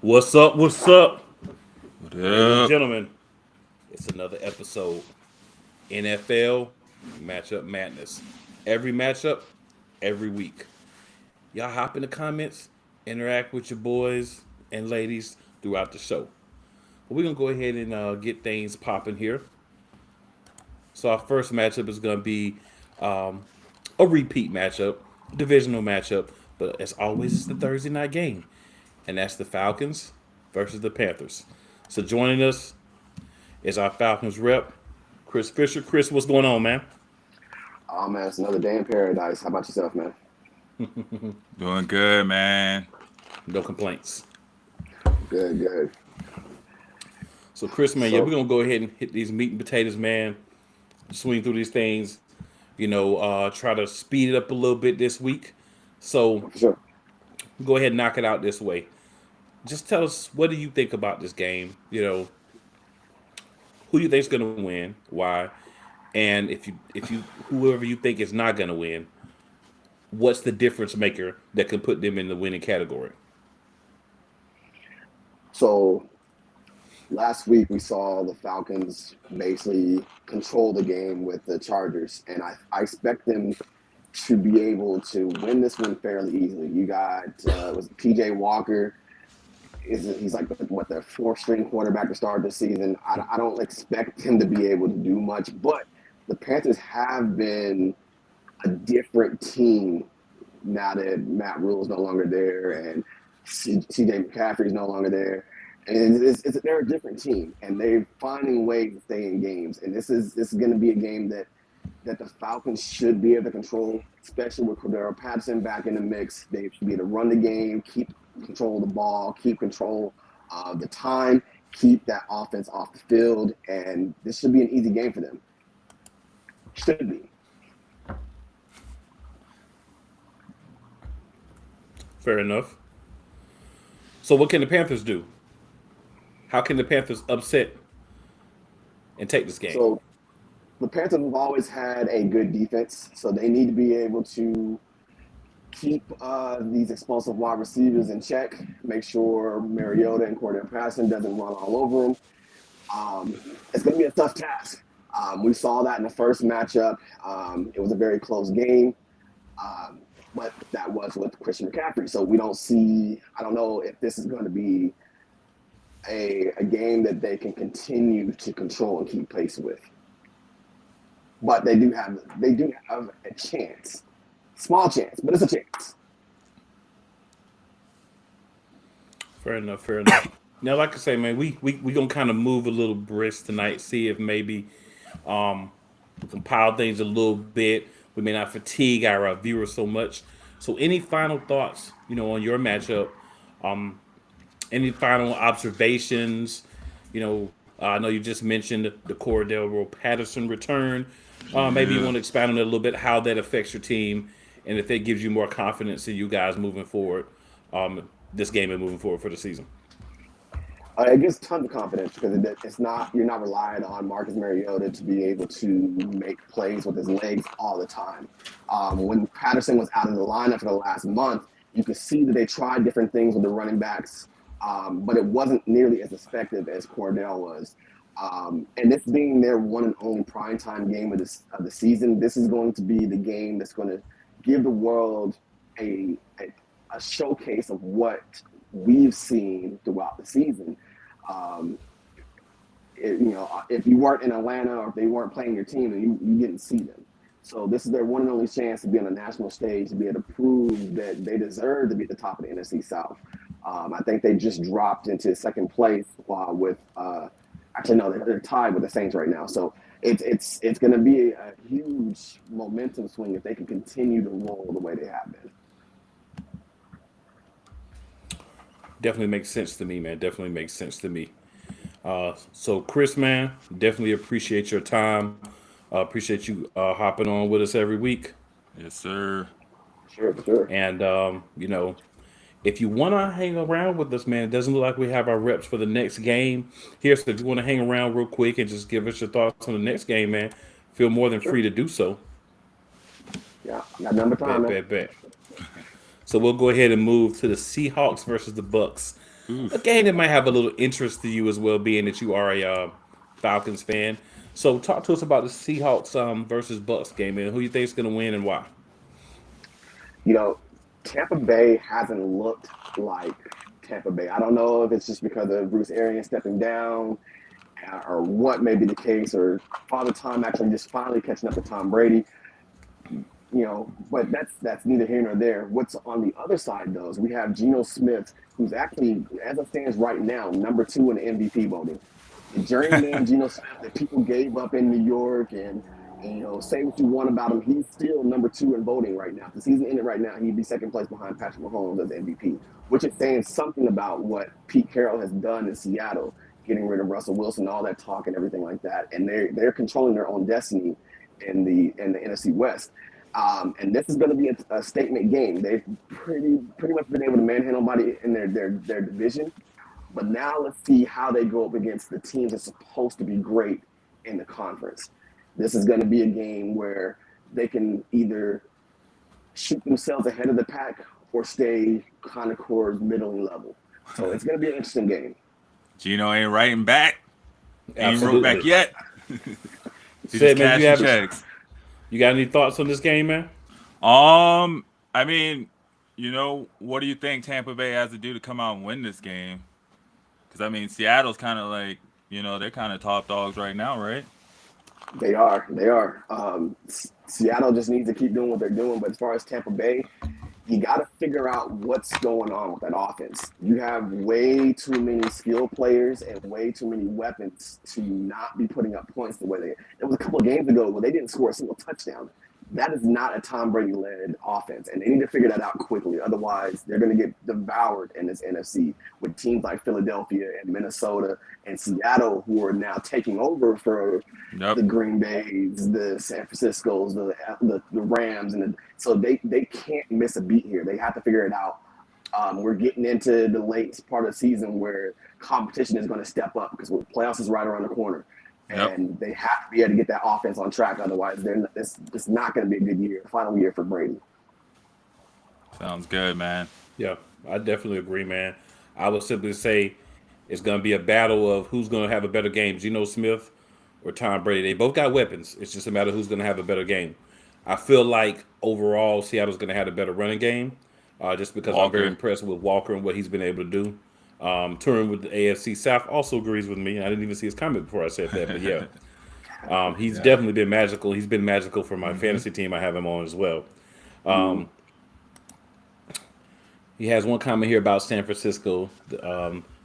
What's up? What's up? What Ladies and up? gentlemen, it's another episode. NFL Matchup Madness. Every matchup, every week. Y'all hop in the comments, interact with your boys and ladies throughout the show. But we're going to go ahead and get things popping here. So, our first matchup is going to be um, a repeat matchup, divisional matchup. But as always, it's the Thursday night game. And that's the Falcons versus the Panthers. So, joining us is our Falcons rep, Chris Fisher. Chris, what's going on, man? Oh man, it's another day in paradise. How about yourself, man? Doing good, man. No complaints. Good, good. So, Chris, man, yeah, we're So gonna go ahead and hit these meat and potatoes, man. Swing through these things. Try to speed it up a little bit this week. So, for sure. go ahead and knock it out this way. Just tell us, what do you think about this game? Who you think's gonna win? Why? And if you whoever you think is not gonna win, what's the difference maker that can put them in the winning category? So last week we saw the Falcons basically control the game with the Chargers, and I expect them to be able to win this one fairly easily. You got was PJ Walker. He's like what the fourth string quarterback to start this season. I don't expect him to be able to do much, but the Panthers have been a different team now that Matt Rule is no longer there and CJ McCaffrey is no longer there. And they're a different team, and they're finding ways to stay in games. And this is going to be a game that the Falcons should be able to control, especially with Cordero Patterson back in the mix. They should be able to run the game, keep control of the ball, keep control of the time, keep that offense off the field, and this should be an easy game for them. Should be. Fair enough. So, what can the Panthers do? How can the Panthers upset and take this game? So the Panthers have always had a good defense, so they need to be able to keep these explosive wide receivers in check, make sure Mariota and Cordell Patterson doesn't run all over them. It's going to be a tough task. We saw that in the first matchup. It was a very close game, but that was with Christian McCaffrey. So we don't see – I don't know if this is going to be a game that they can continue to control and keep pace with. But they do have a chance. Small chance, but it's a chance. Fair enough. Fair enough. Now, like I say, man, we gonna kind of move a little brisk tonight. See if maybe we compile things a little bit. We may not fatigue our viewers so much. So, any final thoughts, on your matchup? Any final observations? I know you just mentioned the Cordell Patterson return. Maybe you Yeah. want to expand on it a little bit, how that affects your team, and if it gives you more confidence in you guys moving forward, this game and moving forward for the season. It gives tons of confidence because it's not you're not relying on Marcus Mariota to be able to make plays with his legs all the time. When Patterson was out of the lineup for the last month, you could see that they tried different things with the running backs, but it wasn't nearly as effective as Cordell was. And this being their one and only primetime game of the season, this is going to be the game that's going to give the world a showcase of what we've seen throughout the season. Um, if you weren't in Atlanta or if they weren't playing your team, then you didn't see them. So this is their one and only chance to be on a national stage, to be able to prove that they deserve to be at the top of the NFC South. I think they just dropped into second place with actually no, they're tied with the Saints right now. So it's going to be a huge momentum swing if they can continue to roll the way they have been. Definitely makes sense to me, man. Definitely makes sense to me. So, Chris, man, definitely appreciate your time. Appreciate you hopping on with us every week. Yes, sir. Sure, sure. And, if you want to hang around with us, man, it doesn't look like we have our reps for the next game here. So, if you want to hang around real quick and just give us your thoughts on the next game, man, feel more than Sure. free to do so. Yeah, I got number time, Bet, man. bet, bet. So, we'll go ahead and move to the Seahawks versus the Bucks. A Oof. game that might have a little interest to you as well, being that you are a Falcons fan. So talk to us about the Seahawks versus Bucks game, and who you think is going to win and why. You know, Tampa Bay hasn't looked like Tampa Bay. I don't know if it's just because of Bruce Arians stepping down or what may be the case, or Father Time actually just finally catching up to Tom Brady. But that's neither here nor there. What's on the other side, though, is we have Geno Smith, who's actually, as it stands right now, number 2 in the MVP voting. The journeyman Geno Smith that people gave up in New York, and say what you want about him, he's still number 2 in voting right now. If the season ended right now, he'd be second place behind Patrick Mahomes as MVP, which is saying something about what Pete Carroll has done in Seattle, getting rid of Russell Wilson, all that talk and everything like that, and they're controlling their own destiny in the NFC West. And this is going to be a statement game. They've pretty much been able to manhandle nobody in their division. But now let's see how they go up against the teams that's supposed to be great in the conference. This is going to be a game where they can either shoot themselves ahead of the pack or stay kind of towards middling level. So it's going to be an interesting game. Gino ain't writing back. He ain't wrote Absolutely. back yet. He's Say, just man, cashing checks. you got any thoughts on this game, man? I mean, what do you think Tampa Bay has to do to come out and win this game? Because I mean, Seattle's kind of like, they're kind of top dogs right now, right? They are. Seattle just needs to keep doing what they're doing. But as far as Tampa Bay, you got to figure out what's going on with that offense. You have way too many skill players and way too many weapons to not be putting up points the way they. There was a couple of games ago where they didn't score a single touchdown. That is not a Tom Brady-led offense, and they need to figure that out quickly. Otherwise, they're going to get devoured in this NFC with teams like Philadelphia and Minnesota and Seattle, who are now taking over for the Green Bays, the San Franciscos, the Rams, so they can't miss a beat here. They have to figure it out. We're getting into the late part of the season where competition is going to step up because playoffs is right around the corner. And they have to be able to get that offense on track. Otherwise, it's not going to be a good year, final year for Brady. Sounds good, man. Yeah, I definitely agree, man. I would simply say it's going to be a battle of who's going to have a better game, Geno Smith or Tom Brady. They both got weapons. It's just a matter of who's going to have a better game. I feel like overall Seattle's going to have a better running game just because I'm very impressed with Walker and what he's been able to do. Touring with the AFC South also agrees with me. I didn't even see his comment before I said that, but yeah. He's definitely been magical. He's been magical for my fantasy team. I have him on as well. He has one comment here about San Francisco.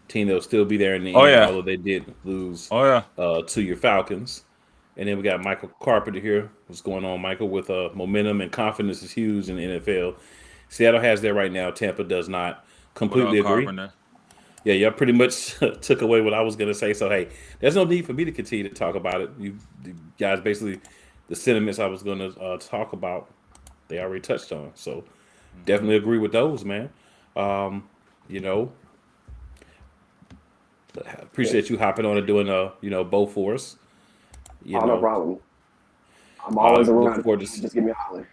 Team that'll still be there in the end, although they did lose to your Falcons. And then we got Michael Carpenter here. What's going on, Michael? With momentum and confidence is huge in the NFL. Seattle has that right now. Tampa does not. Completely agree. Carpenter? Yeah, y'all pretty much took away what I was going to say. So, hey, there's no need for me to continue to talk about it. You guys basically, the sentiments I was going to talk about, they already touched on. So, definitely agree with those, man. Appreciate you hopping on and doing, both for us. No problem. I'm always around. Just give me a holler.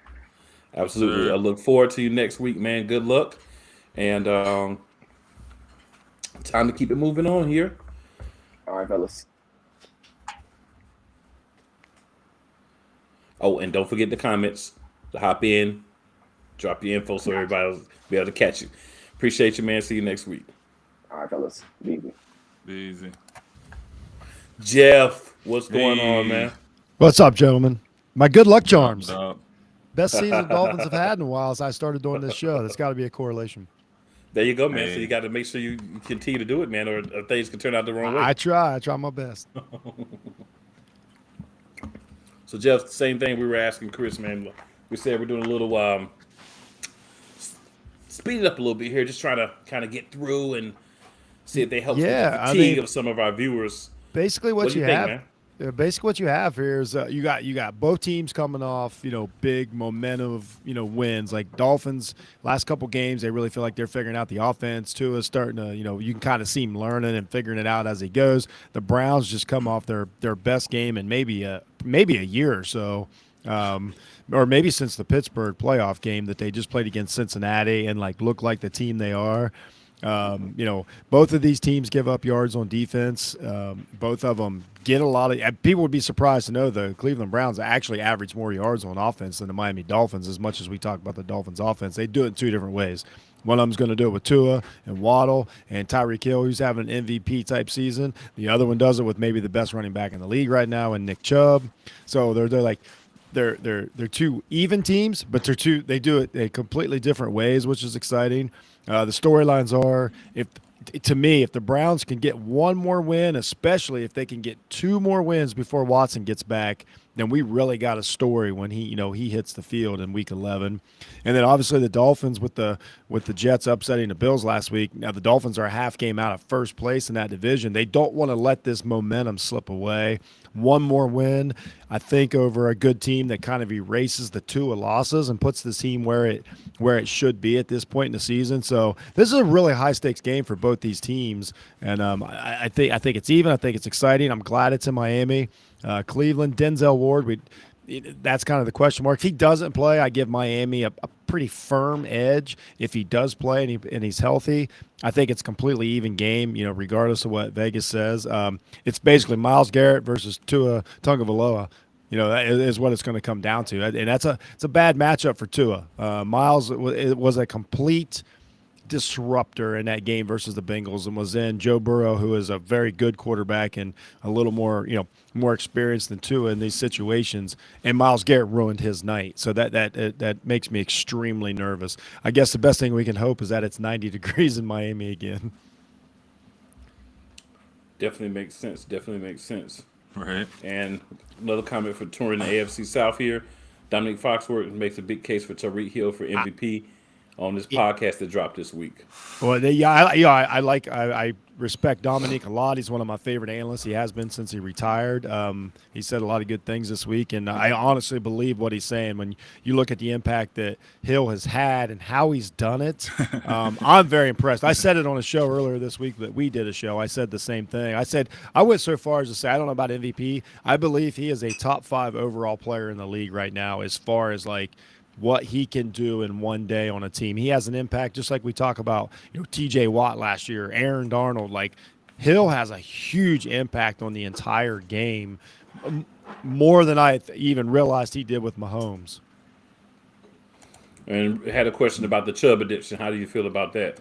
Absolutely. I look forward to you next week, man. Good luck. And time to keep it moving on here. All right, fellas. Oh, and don't forget the comments to hop in, drop your info so everybody will be able to catch you. Appreciate you, man. See you next week. All right, fellas. Be easy. Be easy. Jeff, what's going on, man? What's up, gentlemen? My good luck charms. What's up? Best season the Dolphins have had in a while as I started doing this show. There's got to be a correlation. There you go, man. So you got to make sure you continue to do it, man, or things can turn out the wrong way. I try my best. So, Jeff, same thing we were asking Chris, man. We said we're doing a little speed it up a little bit here, just trying to kind of get through and see if they help with the fatigue of some of our viewers. Basically, what you think, have. Man? Basically, what you have here is you got both teams coming off big momentum wins. Like Dolphins last couple games, they really feel like they're figuring out the offense. Tua is starting to you can kind of see him learning and figuring it out as he goes. The Browns just come off their best game in maybe a year or so, or maybe since the Pittsburgh playoff game that they just played against Cincinnati and look like the team they are. Both of these teams give up yards on defense. Both of them get a lot of. People would be surprised to know the Cleveland Browns actually average more yards on offense than the Miami Dolphins. As much as we talk about the Dolphins' offense, they do it in two different ways. One of them's going to do it with Tua and Waddle and Tyreek Hill, who's having an MVP type season. The other one does it with maybe the best running back in the league right now, and Nick Chubb. So they're two even teams, but they do it in completely different ways, which is exciting. The storylines are if the Browns can get one more win, especially if they can get two more wins before Watson gets back, then we really got a story when he hits the field in Week 11. And then obviously the Dolphins with the Jets upsetting the Bills last week. Now the Dolphins are a half game out of first place in that division. They don't want to let this momentum slip away. One more win, I think, over a good team that kind of erases the Tua losses and puts the team where it should be at this point in the season. So this is a really high stakes game for both these teams, and I think it's even. I think it's exciting. I'm glad it's in Miami. Cleveland, Denzel Ward. That's kind of the question mark. If he doesn't play, I give Miami a pretty firm edge. If he does play and he's healthy, I think it's completely even game, regardless of what Vegas says. It's basically Myles Garrett versus Tua Tagovailoa. That is what it's going to come down to. And it's a bad matchup for Tua. Myles was a complete disruptor in that game versus the Bengals, and was in Joe Burrow, who is a very good quarterback and a little more experienced than Tua in these situations, and Myles Garrett ruined his night. So that makes me extremely nervous. I guess the best thing we can hope is that it's 90 degrees in Miami again. Definitely makes sense. Right. And another comment for touring the AFC South here. Dominique Foxworth makes a big case for Tyreek Hill for MVP on this podcast that dropped this week. Well, I respect Dominique a lot. He's one of my favorite analysts. He has been since he retired. He said a lot of good things this week, and I honestly believe what he's saying. When you look at the impact that Hill has had and how he's done it, I'm very impressed. I said it on a show earlier this week that we did a show. I said the same thing. I went so far as to say I don't know about MVP. I believe he is a top 5 overall player in the league right now as far as what he can do in one day on a team. He has an impact, just like we talk about, TJ Watt last year, Aaron Darnold. Hill has a huge impact on the entire game, more than I even realized he did with Mahomes. And had a question about the Chubb addiction. How do you feel about that?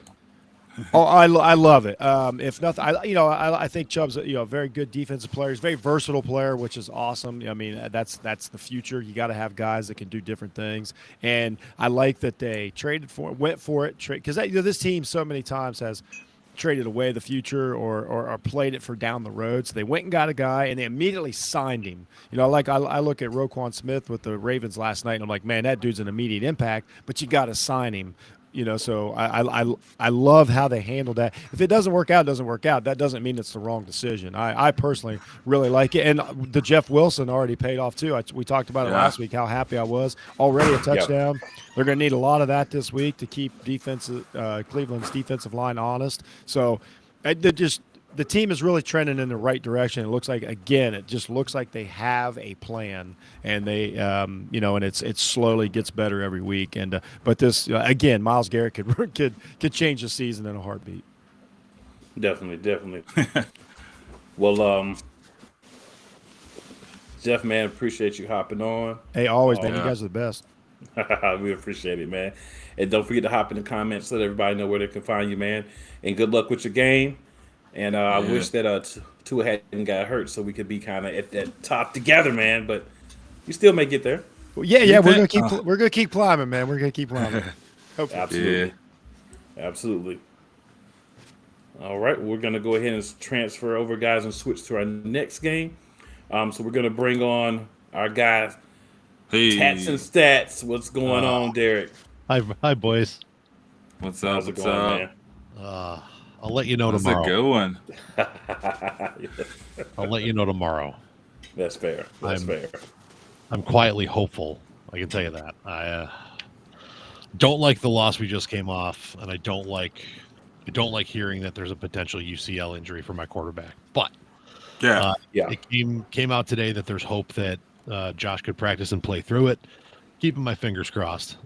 Oh, I love it. If nothing, I think Chubb's a very good defensive player. He's a very versatile player, which is awesome. I mean, that's the future. You got to have guys that can do different things, and I like that they went for it, because this team so many times has traded away the future or played it for down the road. So they went and got a guy, and they immediately signed him. I look at Roquan Smith with the Ravens last night, and I'm like, man, that dude's an immediate impact, but you got to sign him. So I love how they handled that. If it doesn't work out, it doesn't work out. That doesn't mean it's the wrong decision. I personally really like it. And the Jeff Wilson already paid off too. We talked about it last week, how happy I was. Already a touchdown. Yep. They're going to need a lot of that this week to keep Cleveland's defensive line honest. So the team is really trending in the right direction. It looks like, again, it just looks like they have a plan, and they, and it slowly gets better every week. And but this again, Myles Garrett could change the season in a heartbeat. Definitely. Well, Jeff, man, appreciate you hopping on. Hey, always, man. You guys are the best. We appreciate it, man. And don't forget to hop in the comments, let everybody know where they can find you, man. And good luck with your game. And I wish that Tua hadn't got hurt so we could be kind of at that top together, man. But you still may get there. Well, yeah, we're gonna keep climbing, man. We're gonna keep climbing. Absolutely. All right, we're gonna go ahead and transfer over, guys, and switch to our next game. So we're gonna bring on our guy, Tats and Stats. What's going on, Derek? Hi, boys. What's up? How's it going, man? I'll let you know tomorrow. That's a good one. I'll let you know tomorrow. That's fair. Fair. I'm quietly hopeful. I can tell you that. I don't like the loss we just came off, and I don't like hearing that there's a potential UCL injury for my quarterback. But it came out today that there's hope that Josh could practice and play through it. Keeping my fingers crossed.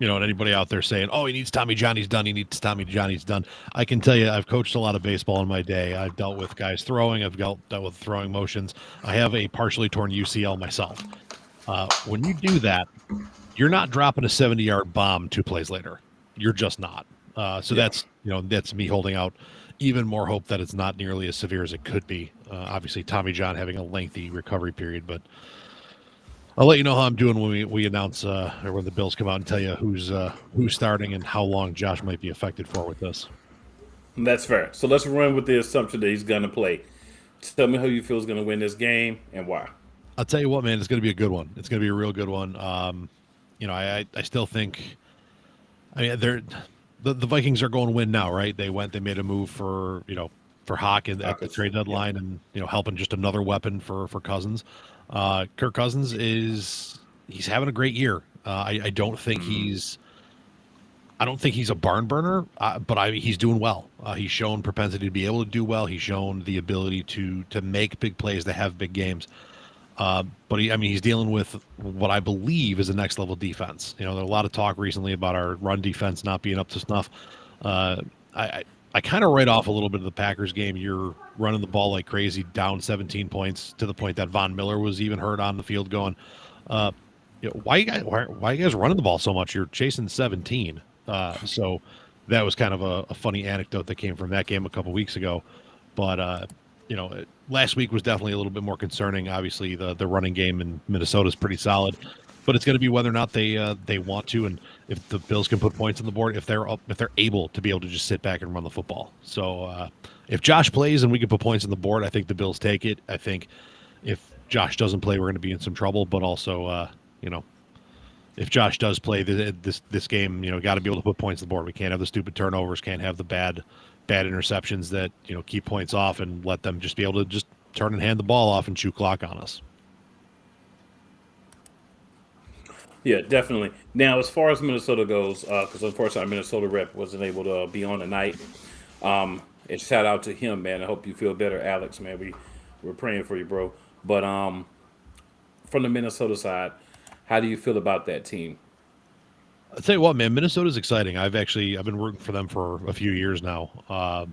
And anybody out there saying, "Oh, he needs Tommy John, he's done. He needs Tommy John, he's done." I can tell you, I've coached a lot of baseball in my day. I've dealt with guys throwing. I've dealt with throwing motions. I have a partially torn UCL myself. When you do that, you're not dropping a 70-yard bomb 2 plays later. You're just not. So that's me holding out even more hope that it's not nearly as severe as it could be. Obviously, Tommy John having a lengthy recovery period, but I'll let you know how I'm doing when we announce or when the Bills come out and tell you who's starting and how long Josh might be affected for with this. That's fair. So let's run with the assumption that he's going to play. Tell me who you feel is going to win this game and why. I'll tell you what, man, it's going to be a good one. It's going to be a real good one. I still think, the Vikings are going to win now, right? They made a move for Hawk at the trade deadline, and helping just another weapon for Cousins. Kirk Cousins he's having a great year. I don't think he's a barn burner, but he's doing well. He's shown propensity to be able to do well. He's shown the ability to make big plays, to have big games. But he's dealing with what I believe is a next level defense. There's a lot of talk recently about our run defense not being up to snuff. I kind of write off a little bit of the Packers game. You're running the ball like crazy, down 17 points to the point that Von Miller was even hurt on the field going, why are you guys running the ball so much? You're chasing 17. So that was kind of a funny anecdote that came from that game a couple weeks ago. But, last week was definitely a little bit more concerning. Obviously, the running game in Minnesota is pretty solid, but it's going to be whether or not they want to, and if the Bills can put points on the board, if they're able to be able to just sit back and run the football. So if Josh plays and we can put points on the board, I think the Bills take it. I think if Josh doesn't play, we're going to be in some trouble. But also, if Josh does play this game, got to be able to put points on the board. We can't have the stupid turnovers, can't have the bad interceptions that keep points off, and let them just be able to just turn and hand the ball off and chew clock on us. Yeah, definitely. Now, as far as Minnesota goes, because unfortunately our Minnesota rep wasn't able to be on tonight, and shout out to him, man. I hope you feel better, Alex, man. We're praying for you, bro. But from the Minnesota side, how do you feel about that team? I'll tell you what, man, Minnesota's exciting. I've been rooting for them for a few years now. I've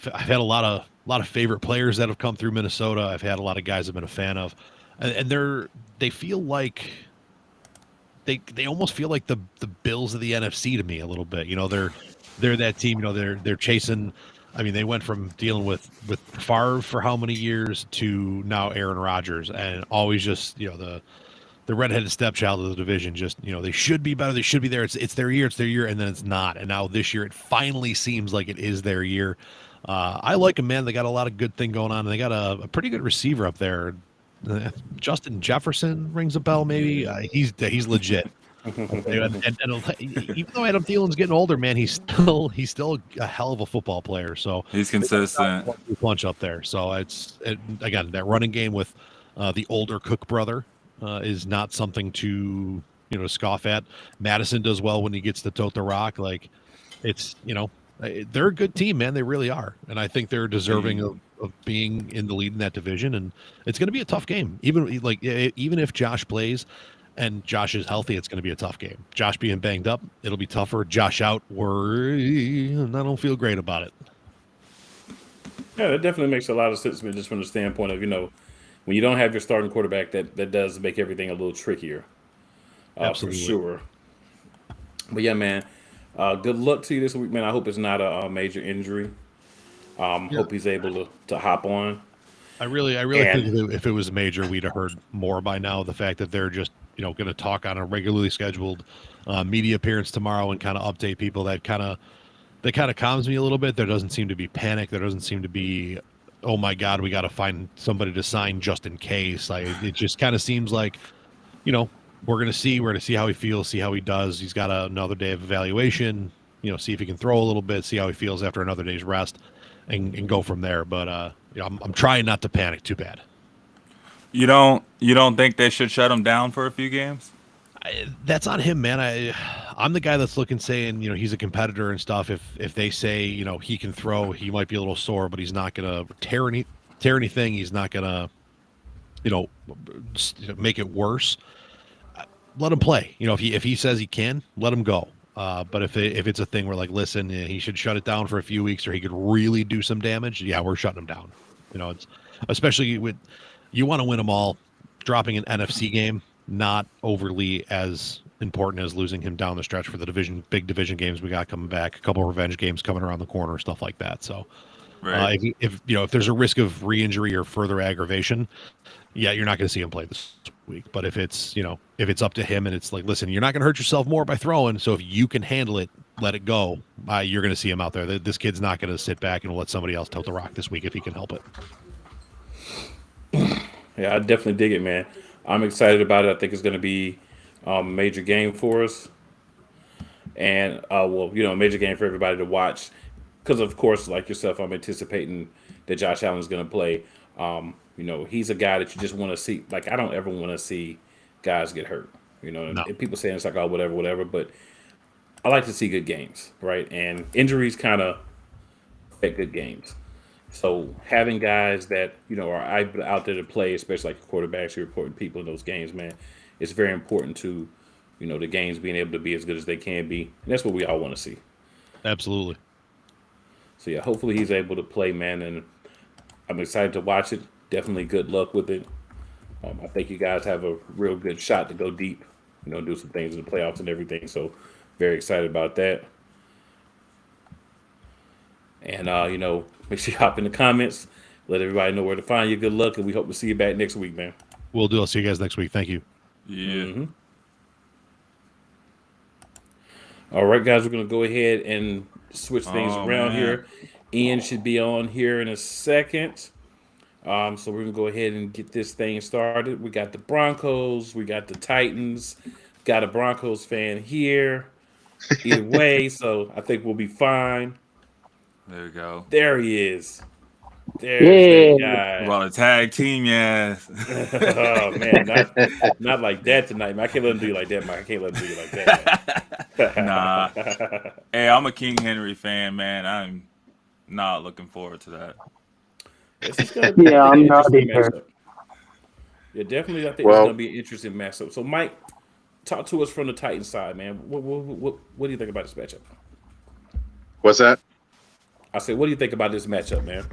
had a lot of favorite players that have come through Minnesota. I've had a lot of guys I've been a fan of, and they feel like they almost feel like the Bills of the NFC to me a little bit. They're that team. They're chasing. They went from dealing with Favre for how many years to now Aaron Rodgers, and always just the redheaded stepchild of the division. Just they should be better. They should be there. It's their year, and then it's not. And now this year, it finally seems like it is their year. I like them, man. They got a lot of good thing going on, and they got a pretty good receiver up there. Justin Jefferson rings a bell, maybe. He's legit. And even though Adam Thielen's getting older, man, he's still a hell of a football player. So he's consistent. Punch up there. So again, that running game with the older Cook brother is not something to scoff at. Madison does well when he gets to tote the rock. Like they're a good team, man. They really are, and I think they're deserving of being in the lead in that division. And it's going to be a tough game, even if Josh plays and Josh is healthy. It's going to be a tough game. Josh being banged up, it'll be tougher. Josh out, I don't feel great about it. Yeah, that definitely makes a lot of sense, just from the standpoint of when you don't have your starting quarterback, that does make everything a little trickier. Absolutely. For sure. But yeah, man, good luck to you this week, man. I hope it's not a major injury. Hope he's able to hop on. I really think if it was major, we'd have heard more by now. The fact that they're just going to talk on a regularly scheduled media appearance tomorrow and kind of update people, that kind of calms me a little bit. There doesn't seem to be panic. There doesn't seem to be, oh my God, we got to find somebody to sign just in case. It just kind of seems like, we're going to see how he feels, see how he does. He's got another day of evaluation, see if he can throw a little bit, see how he feels after another day's rest, and go from there. But I'm trying not to panic too bad. You don't think they should shut him down for a few games? That's on him, man. I'm the guy that's looking, saying, he's a competitor and stuff. If they say, he can throw, he might be a little sore, but he's not going to tear anything. He's not going to, make it worse. let him play. You know, if he says he can, let him go. But if it's a thing where like, listen, he should shut it down for a few weeks, or he could really do some damage, yeah, we're shutting him down. You know, it's especially with you want to win them all. Dropping an NFC game, not overly as important as losing him down the stretch for the big division games we got coming back, a couple of revenge games coming around the corner, stuff like that. So, Right. if there's a risk of re-injury or further aggravation, yeah, you're not going to see him play this week. But if it's up to him and it's like, listen, you're not going to hurt yourself more by throwing. So if you can handle it, let it go. You're going to see him out there. This kid's not going to sit back and let somebody else tote the rock this week if he can help it. Yeah, I definitely dig it, man. I'm excited about it. I think it's going to be a major game for us, and a major game for everybody to watch. Because of course, like yourself, I'm anticipating that Josh Allen's going to play. He's a guy that you just want to see. Like, I don't ever want to see guys get hurt. No. And people saying it's like, oh, whatever. But I like to see good games, right? And injuries kind of affect good games. So having guys that are out there to play, especially like quarterbacks who are important people in those games, man, it's very important to the games being able to be as good as they can be, and that's what we all want to see. Absolutely. So yeah, hopefully he's able to play, man, and I'm excited to watch it. Definitely good luck with it. I think you guys have a real good shot to go deep, do some things in the playoffs and everything. So very excited about that. And make sure you hop in the comments, let everybody know where to find you. Good luck, and we hope to see you back next week, man. Will do. I'll see you guys next week. Thank you. Yeah. Mm-hmm. All right, guys, we're gonna go ahead and switch things around here. Ian should be on here in a second. So we're gonna go ahead and get this thing started. We got the Broncos, we got the Titans, got a Broncos fan here. Either way, so I think we'll be fine. There we go. There he is. There's that guy. About a tag team, yes. Oh man, not like that tonight, man. I can't let him do you like that, man. I can't let him do you like that. Nah. Hey, I'm a King Henry fan, man. I'm not looking forward to that. I'm not either. Yeah, definitely. I think it's gonna be an interesting matchup. So, Mike, talk to us from the Titans side, man. What do you think about this matchup? What's that? I said, what do you think about this matchup, man?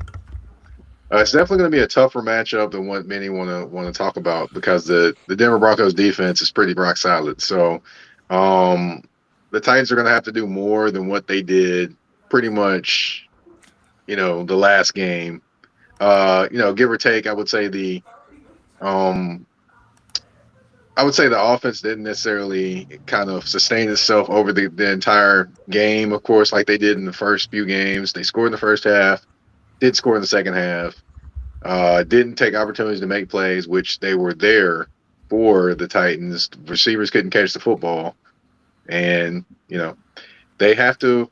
It's definitely going to be a tougher matchup than what many want to talk about, because the Denver Broncos defense is pretty rock solid. So the Titans are going to have to do more than what they did pretty much, the last game. Give or take, I would say the offense didn't necessarily kind of sustain itself over the entire game, of course, like they did in the first few games. They scored in the first half, did score in the second half, didn't take opportunities to make plays, which they were there for the Titans. Receivers couldn't catch the football. And, they have to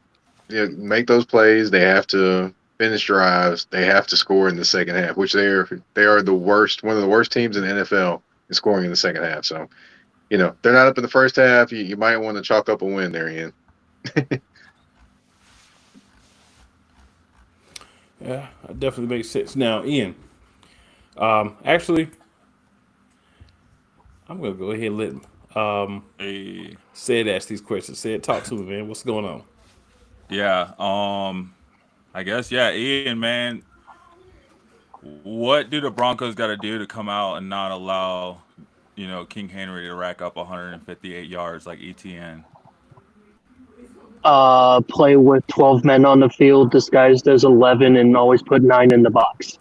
make those plays. They have to finish drives. They have to score in the second half, which they are the worst, one of the worst teams in the NFL in scoring in the second half. So, they're not up in the first half. You might want to chalk up a win there, Ian. Yeah, that definitely makes sense. Now, Ian, actually, I'm gonna go ahead and let Sid ask these questions. Sid, talk to me, man. What's going on? Yeah. I guess, Ian, man. What do the Broncos got to do to come out and not allow, King Henry to rack up 158 yards like ETN? Play with 12 men on the field disguised as 11 and always put 9 in the box.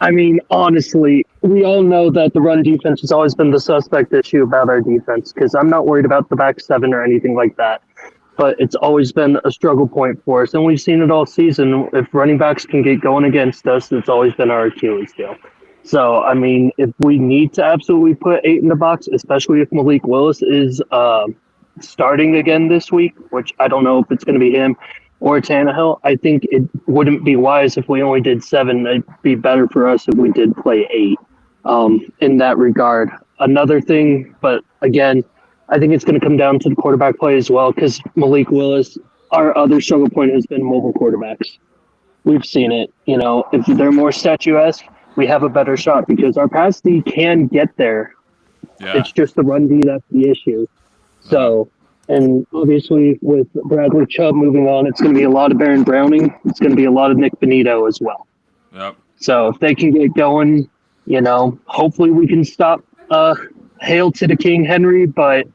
I mean, honestly, we all know that the run defense has always been the suspect issue about our defense, because I'm not worried about the back 7 or anything like that. But it's always been a struggle point for us, and we've seen it all season. If running backs can get going against us, it's always been our Achilles heel. So, I mean, if we need to absolutely put 8 in the box, especially if Malik Willis is starting again this week, which I don't know if it's going to be him or Tannehill, I think it wouldn't be wise if we only did 7. It'd be better for us if we did play 8 in that regard. Another thing, but again, I think it's going to come down to the quarterback play as well, because Malik Willis, our other struggle point has been mobile quarterbacks. We've seen it. If they're more statuesque, we have a better shot, because our pass D can get there Yeah. It's just the run D that's the issue. So, and obviously with Bradley Chubb moving on, it's going to be a lot of Baron Browning. It's going to be a lot of Nick Benito as well. Yep. So if they can get going, hopefully we can stop Hail to the King Henry, but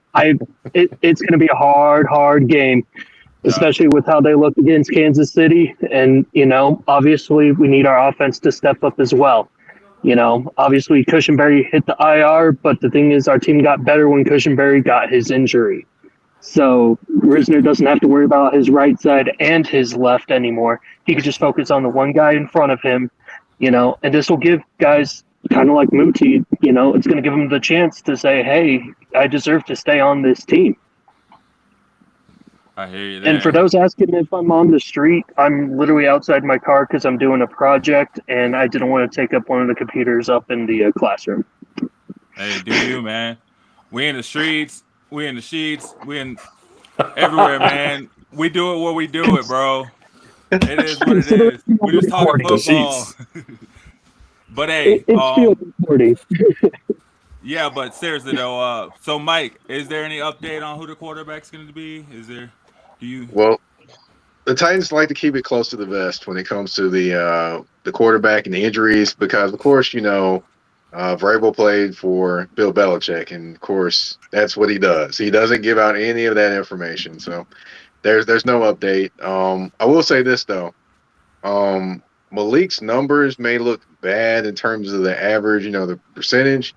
it's going to be a hard game, especially with how they look against Kansas City. And, obviously we need our offense to step up as well. Obviously Cushenberry hit the IR, but the thing is our team got better when Cushenberry got his injury. So Risner doesn't have to worry about his right side and his left anymore. He could just focus on the one guy in front of him, and this will give guys kind of like Muti, it's going to give him the chance to say, hey, I deserve to stay on this team. I hear you there. And for those asking if I'm on the street, I'm literally outside my car because I'm doing a project and I didn't want to take up one of the computers up in the classroom. Hey, do you, man? We in the streets, we in the sheets, we in everywhere, man. We do it where we do it, bro. It is what it is. We just talking football. But hey, it's field recording. yeah, but seriously though, so Mike, is there any update on who the quarterback's going to be? Well, the Titans like to keep it close to the vest when it comes to the quarterback and the injuries because, of course, Vrabel played for Bill Belichick, and of course that's what he does. He doesn't give out any of that information, so there's no update. I will say this though, Malik's numbers may look bad in terms of the average, the percentage,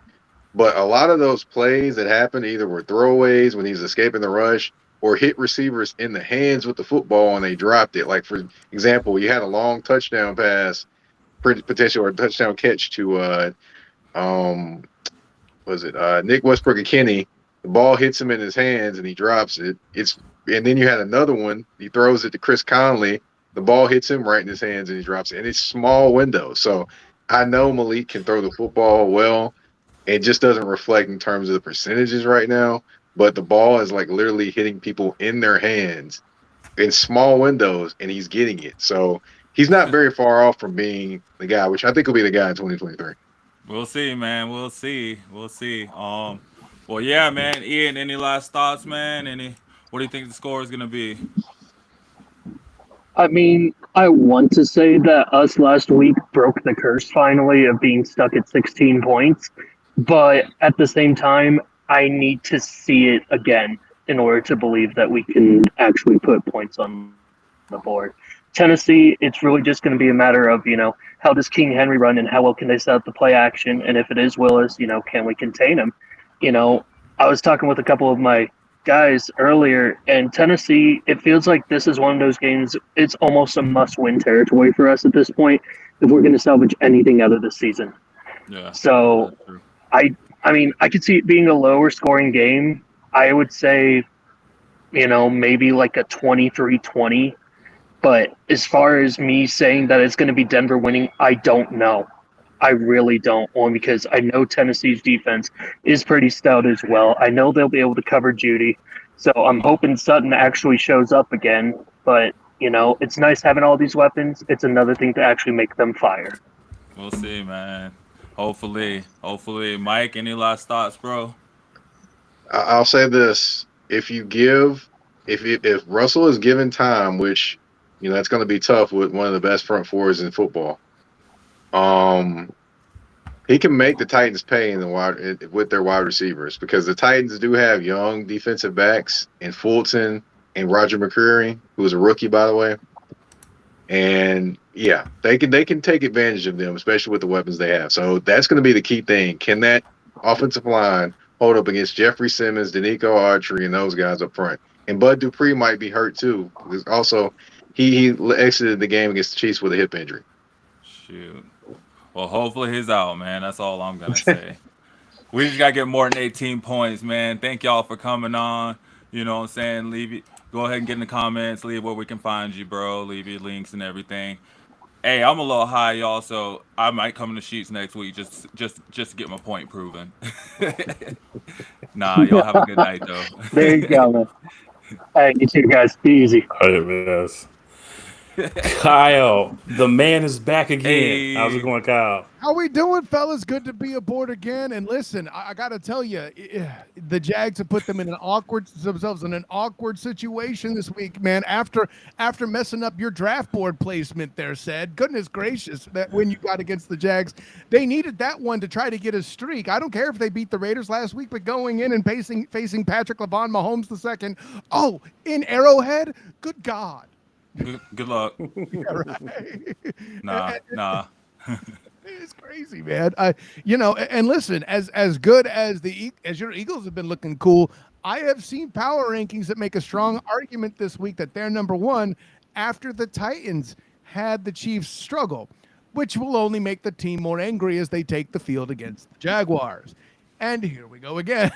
but a lot of those plays that happened either were throwaways when he's escaping the rush or hit receivers in the hands with the football and they dropped it. Like, for example, you had a long touchdown pass, potential or touchdown catch to Nick Westbrook-Ikhine. The ball hits him in his hands and he drops it. And then you had another one. He throws it to Chris Conley. The ball hits him right in his hands and he drops it. And it's small windows. So I know Malik can throw the football well. It just doesn't reflect in terms of the percentages right now. But the ball is like literally hitting people in their hands in small windows, and he's getting it. So he's not very far off from being the guy, which I think will be the guy in 2023. We'll see, man. We'll see. Well, yeah, man. Ian, any last thoughts, man? What do you think the score is going to be? I mean, I want to say that us last week broke the curse finally of being stuck at 16 points. But at the same time, I need to see it again in order to believe that we can actually put points on the board. Tennessee, it's really just going to be a matter of, how does King Henry run and how well can they set up the play action? And if it is Willis, can we contain him? I was talking with a couple of my guys earlier, and Tennessee, it feels like this is one of those games, it's almost a must-win territory for us at this point if we're going to salvage anything out of this season. Yeah. So I mean, I could see it being a lower scoring game. I would say, maybe like a 23-20. But as far as me saying that it's going to be Denver winning, I don't know. I really don't. Only because I know Tennessee's defense is pretty stout as well. I know they'll be able to cover Judy. So I'm hoping Sutton actually shows up again. But, it's nice having all these weapons. It's another thing to actually make them fire. We'll see, man. Hopefully. Mike, any last thoughts, bro? I'll say this: if Russell is given time, which that's going to be tough with one of the best front fours in football, he can make the Titans pay with their wide receivers because the Titans do have young defensive backs in Fulton and Roger McCreary, who is a rookie, by the way. And yeah, they can take advantage of them, especially with the weapons they have. So that's going to be the key thing. Can that offensive line hold up against Jeffrey Simmons, Danico Autry, and those guys up front? And Bud Dupree might be hurt too. Because also, he exited the game against the Chiefs with a hip injury. Shoot. Well, hopefully he's out, man. That's all I'm going to say. We just got to get more than 18 points, man. Thank y'all for coming on. You know what I'm saying? Go ahead and get in the comments. Leave where we can find you, bro. Leave your links and everything. Hey, I'm a little high, y'all, so I might come in the sheets next week just to get my point proven. Nah, y'all have a good night, though. There you go, man. All right, you too, guys. Be easy. Yes. Kyle, the man is back again. Hey. How's it going, Kyle? How we doing, fellas? Good to be aboard again. And listen, I got to tell you, the Jags have put themselves in an awkward situation this week, man. After messing up your draft board placement, there said, goodness gracious, that win you got against the Jags, they needed that one to try to get a streak. I don't care if they beat the Raiders last week, but going in and facing Patrick Lavon Mahomes II, in Arrowhead, good God. Good luck. Yeah, right. Nah. It's crazy, man. And listen, as good as your Eagles have been looking cool, I have seen power rankings that make a strong argument this week that they're number one after the Titans had the Chiefs struggle, which will only make the team more angry as they take the field against the Jaguars. And here we go again.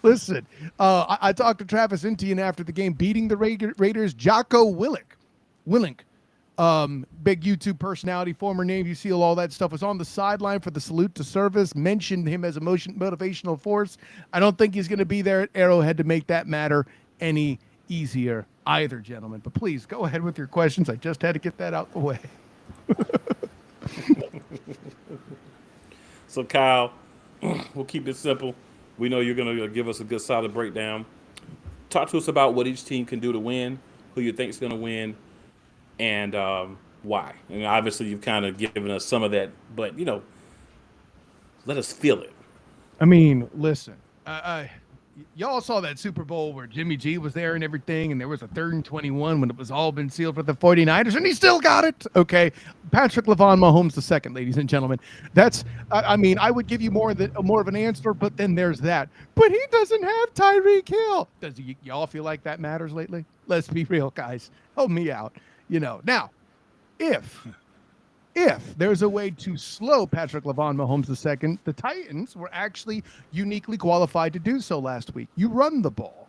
Listen, I talked to Travis Etienne after the game, beating the Raiders. 𝐏𝐀𝐑𝐓𝐒, big YouTube personality, former Navy SEAL, all that stuff, was on the sideline for the salute to service, mentioned him as a motivational force. I don't think he's going to be there at Arrowhead to make that matter any easier either, gentlemen. But please, go ahead with your questions. I just had to get that out the way. So, Kyle, we'll keep it simple. We know you're going to give us a good, solid breakdown. Talk to us about what each team can do to win, who you think is going to win, and why. And obviously, you've kind of given us some of that, but, let us feel it. I mean, listen, y'all saw that Super Bowl where Jimmy G was there and everything, and there was a 3rd and 21 when it was all been sealed for the 49ers, and he still got it. Okay. Patrick Lavon Mahomes II, ladies and gentlemen. That's, I would give you more of an answer, but then there's that. But he doesn't have Tyreek Hill. Does y'all feel like that matters lately? Let's be real, guys. Help me out. Now, if there's a way to slow Patrick Lavon Mahomes II, the Titans were actually uniquely qualified to do so last week. You run the ball.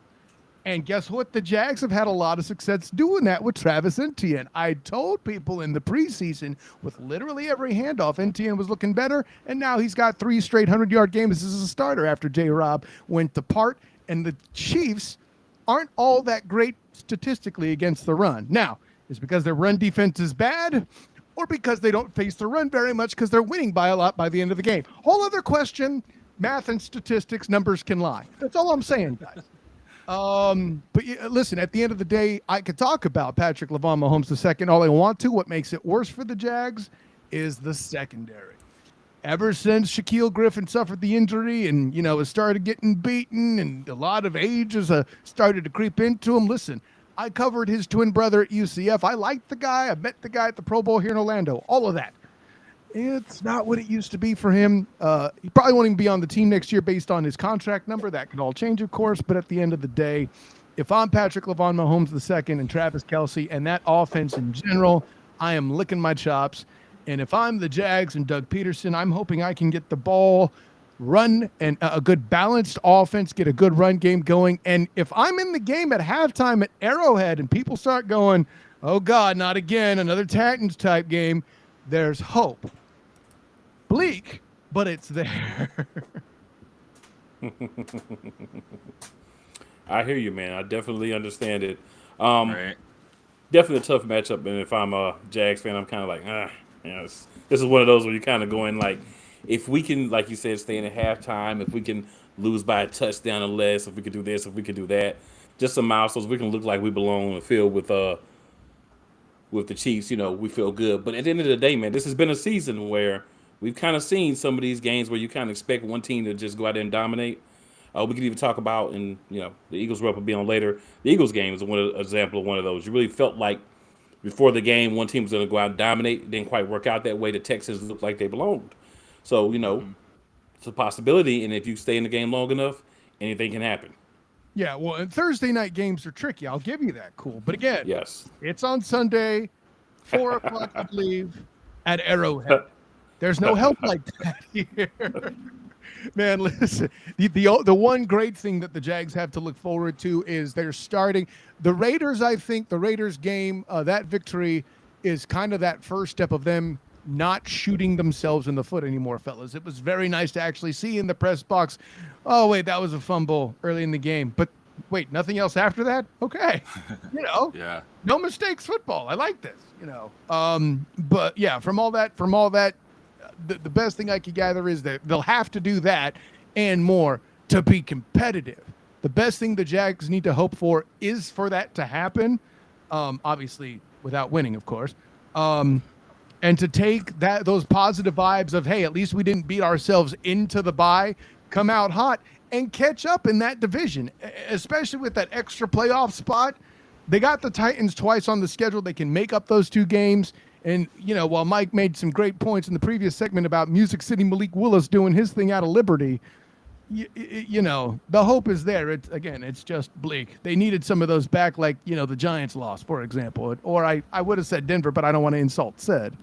And guess what? The Jags have had a lot of success doing that with Travis Etienne. I told people in the preseason, with literally every handoff, Etienne was looking better, and now he's got 3 straight 100-yard games as a starter after J-Rob went to part, and the Chiefs aren't all that great statistically against the run. Now, is it because their run defense is bad, or because they don't face the run very much because they're winning by a lot by the end of the game? Whole other question. Math and statistics, numbers can lie. That's all I'm saying, guys. But listen, at the end of the day, I could talk about Patrick Lavon Mahomes II all I want to. What makes it worse for the Jags is the secondary. Ever since Shaquille Griffin suffered the injury and, has started getting beaten and a lot of age has started to creep into him. Listen, I covered his twin brother at UCF. I liked the guy. I met the guy at the Pro Bowl here in Orlando. All of that. It's not what it used to be for him. He probably won't even be on the team next year based on his contract number. That can all change, of course. But at the end of the day, if I'm Patrick Lavon Mahomes II and Travis Kelce and that offense in general, I am licking my chops. And if I'm the Jags and Doug Peterson, I'm hoping I can get the ball run and a good balanced offense, get a good run game going. And if I'm in the game at halftime at Arrowhead and people start going, oh, God, not again, another Titans type game, there's hope. Bleak, but it's there. I hear you, man. I definitely understand it. Right. Definitely a tough matchup. And if I'm a Jags fan, I'm kind of like, this is one of those where you kind of go in like, if we can, like you said, stay in at halftime, if we can lose by a touchdown or less, if we can do this, if we can do that, just some milestones, we can look like we belong on the field with the Chiefs. We feel good. But at the end of the day, man, this has been a season where we've kind of seen some of these games where you kind of expect one team to just go out there and dominate. We could even talk about, and the Eagles rep will be on later. The Eagles game is one example of one of those. You really felt like before the game, one team was going to go out and dominate. It didn't quite work out that way. The Texans looked like they belonged. So it's a possibility. And if you stay in the game long enough, anything can happen. Yeah, well, and Thursday night games are tricky. I'll give you that. Cool. But again, yes, it's on Sunday, 4 o'clock, I believe, at Arrowhead. There's no help like that here. Man, listen, the one great thing that the Jags have to look forward to is they're starting the Raiders. I think the Raiders game, that victory is kind of that first step of them not shooting themselves in the foot anymore, fellas. It was very nice to actually see in the press box, oh, wait, that was a fumble early in the game. But wait, nothing else after that? Okay. Yeah. No mistakes football. I like this, But yeah, from all that, the best thing I could gather is that they'll have to do that and more to be competitive. The best thing the Jags need to hope for is for that to happen. Obviously without winning, of course. And to take those positive vibes of, hey, at least we didn't beat ourselves into the bye, come out hot and catch up in that division, especially with that extra playoff spot. They got the Titans twice on the schedule. They can make up those 2 games. And, while Mike made some great points in the previous segment about Music City Malik Willis doing his thing out of Liberty, the hope is there. It's just bleak. They needed some of those back, like, the Giants lost, for example. Or I would have said Denver, but I don't want to insult said.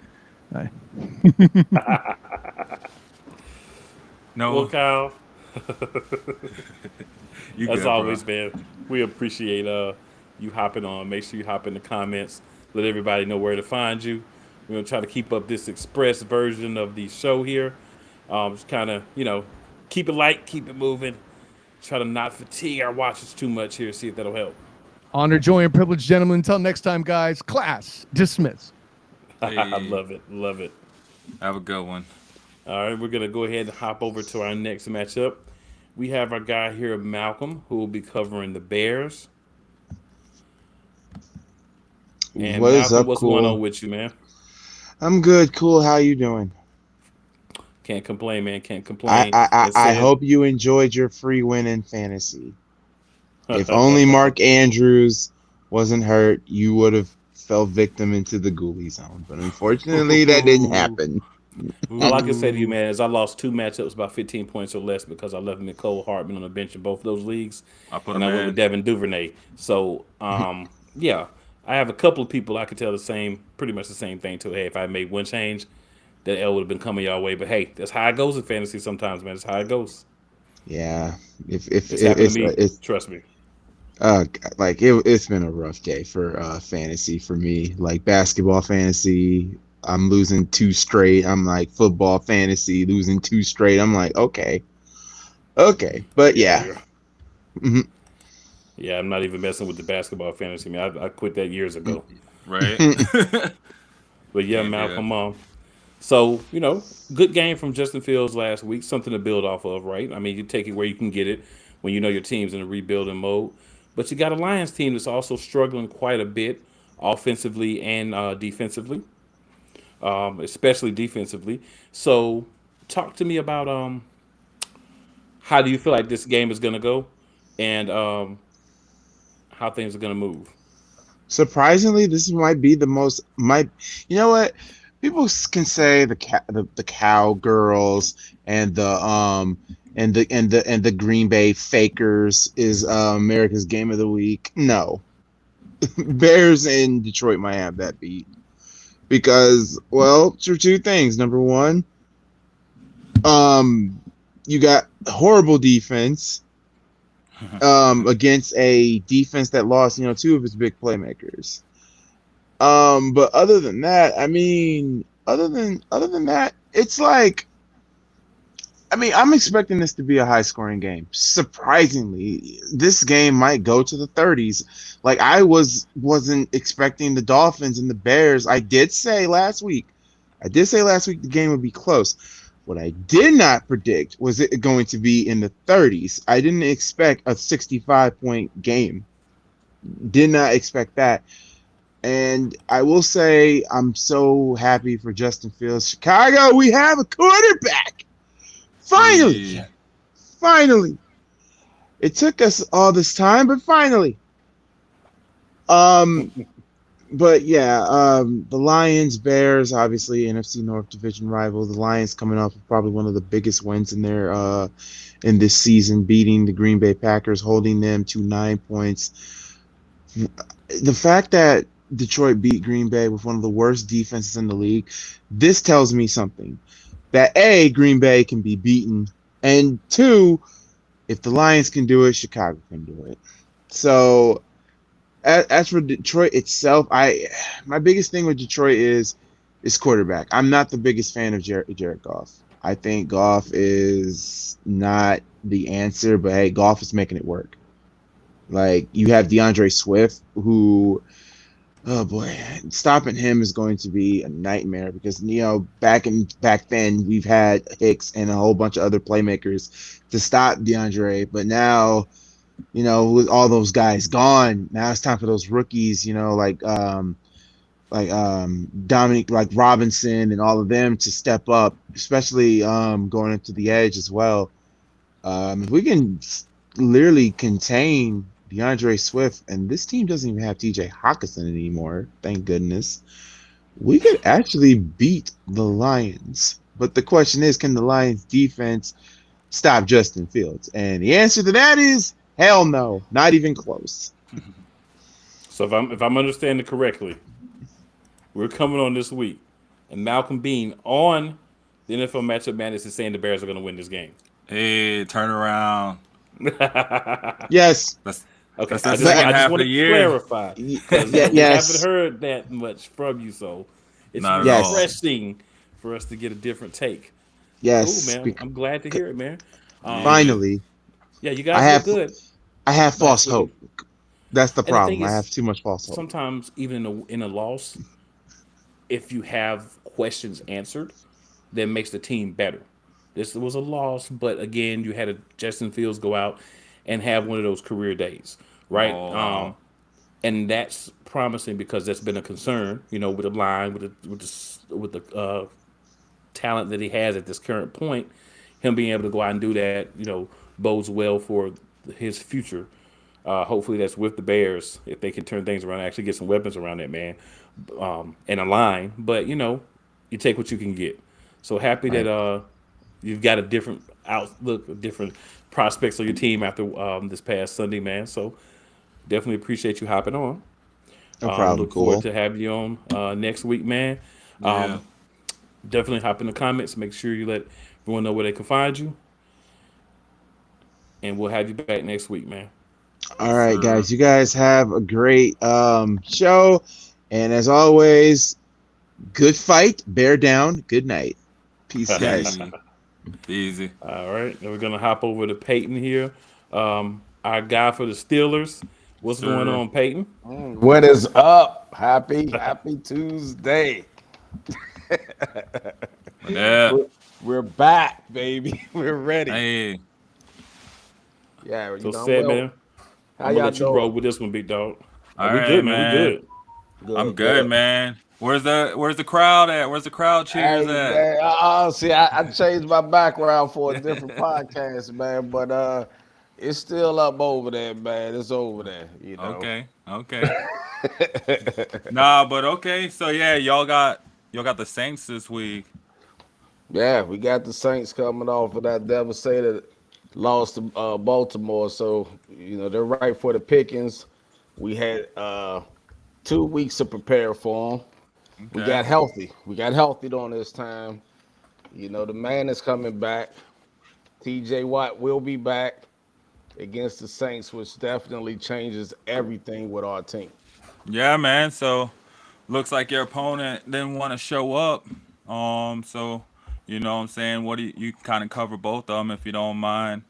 No. Well, Kyle, You as good, always, bro. man, we appreciate you hopping on. Make sure you hop in the comments. Let everybody know where to find you. We're going to try to keep up this express version of the show here. Just kind of, keep it light, keep it moving. Try to not fatigue our watchers too much here. See if that'll help. Honor, joy, and privilege, gentlemen. Until next time, guys. Class dismissed. Hey. I love it. Love it. Have a good one. All right, we're going to go ahead and hop over to our next matchup. We have our guy here, Malcolm, who will be covering the Bears. And What is Malcolm, up, what's cool? going on with you, man? I'm good, cool. How you doing? Can't complain, man. Can't complain. I hope you enjoyed your free win in fantasy. If only Mark Andrews wasn't hurt, you would have fell victim into the ghoulie zone. But unfortunately, that didn't happen. All I can say to you, man, is I lost 2 matchups by 15 points or less because I left Nicole Hartman on the bench in both of those leagues, I put and him I went in. with Devin Duvernay. So, yeah, I have a couple of people I could tell pretty much the same thing to. Hey, if I made one change, that L would have been coming your way. But hey, that's how it goes in fantasy sometimes, man. That's how it goes. Yeah, It's happened to me. Trust me. It's been a rough day for fantasy for me. Like basketball fantasy, I'm losing 2 straight. I'm like football fantasy, losing 2 straight. I'm like, okay, but yeah. Mhm. Yeah, I'm not even messing with the basketball fantasy, man. I quit that years ago. Right? But yeah, Yeah, Malcolm. So, good game from Justin Fields last week. Something to build off of, right? I mean, you take it where you can get it when you know your team's in a rebuilding mode. But you got a Lions team that's also struggling quite a bit offensively and defensively, especially defensively. So, talk to me about how do you feel like this game is going to go and how things are going to move. Surprisingly, this might be the most. You know what? People can say the cowgirls and the Green Bay fakers is America's game of the week. No, Bears and Detroit might have that beat because, well, for 2 things. Number one, you got horrible defense against a defense that lost 2 of its big playmakers. But other than that, it's like, I'm expecting this to be a high scoring game. Surprisingly, this game might go to the 30s. Like I wasn't expecting the Dolphins and the Bears. I did say last week the game would be close. What I did not predict was it going to be in the 30s. I didn't expect a 65-point game. Did not expect that. And I will say I'm so happy for Justin Fields. Chicago, we have a quarterback. Finally. Finally. It took us all this time, but finally. But yeah, the Lions, Bears, obviously NFC North Division rival. The Lions coming off of probably one of the biggest wins in their in this season, beating the Green Bay Packers, holding them to 9 points. The fact that Detroit beat Green Bay with one of the worst defenses in the league, this tells me something. That A, Green Bay can be beaten, and 2, if the Lions can do it, Chicago can do it. So as for Detroit itself, my biggest thing with Detroit is quarterback. I'm not the biggest fan of Jared Goff. I think Goff is not the answer, but hey, Goff is making it work. Like you have DeAndre Swift, who, oh boy, stopping him is going to be a nightmare because back then we've had Hicks and a whole bunch of other playmakers to stop DeAndre, but now with all those guys gone, now it's time for those rookies, like Dominic, like Robinson, and all of them to step up, especially going into the edge as well. If we can literally contain DeAndre Swift, and this team doesn't even have TJ Hawkinson anymore, thank goodness, we could actually beat the Lions. But the question is, can the Lions defense stop Justin Fields? And the answer to that is hell no, not even close. So if I'm understanding correctly, we're coming on this week, and Malcolm Bean on the NFL Matchup Madness is saying the Bears are going to win this game. Hey, turn around. Yes. Okay. That's I the just second half of want the to year. clarify. Because we haven't heard that much from you, so it's Not at all. refreshing for us to get a different take. Yes. Cool, man. I'm glad to hear it, man. Finally. Yeah, you guys look good. I have false hope. That's the And the problem. thing I is, have too much false hope. Sometimes, even in a loss, if you have questions answered, that makes the team better. This was a loss, but again, you had a Justin Fields go out and have one of those career days, right? Oh, wow. And that's promising because that's been a concern, with the line, with the talent that he has at this current point. Him being able to go out and do that, bodes well for his future. Hopefully that's with the Bears if they can turn things around and actually get some weapons around that man and a line. But you take what you can get. So happy that you've got a different outlook, different prospects of your team after this past Sunday, man. So definitely appreciate you hopping on. No problem. Look forward to having you on next week, man. Yeah. Definitely hop in the comments. Make sure you let everyone know where they can find you. And we'll have you back next week, man. All right, guys. You guys have a great show. And as always, good fight. Bear down. Good night. Peace, guys. Easy. All right. Then we're going to hop over to Peyton here. Our guy for the Steelers. What's going on, Peyton? What is up? Happy Tuesday. Yeah. We're back, baby. We're ready. Hey. Yeah, So sad, man. How I'm gonna y'all let you doing? roll with this one, big dog. All We right, good, man. We good. I'm good, man. Where's the crowd at? Where's the crowd cheers at? Man, see, I changed my background for a different podcast, man, but it's still up over there, man. It's over there, Okay. Nah, but okay. So yeah, y'all got the Saints this week. Yeah, we got the Saints coming off of that devastated loss to Baltimore, so they're right for the pickings. We had 2 weeks to prepare for them. We got healthy. We got healthy during this time. The man is coming back. TJ Watt will be back against the Saints, which definitely changes everything with our team. Yeah, man. So looks like your opponent didn't want to show up. So you know what I'm saying? What do you kind of cover both of them if you don't mind?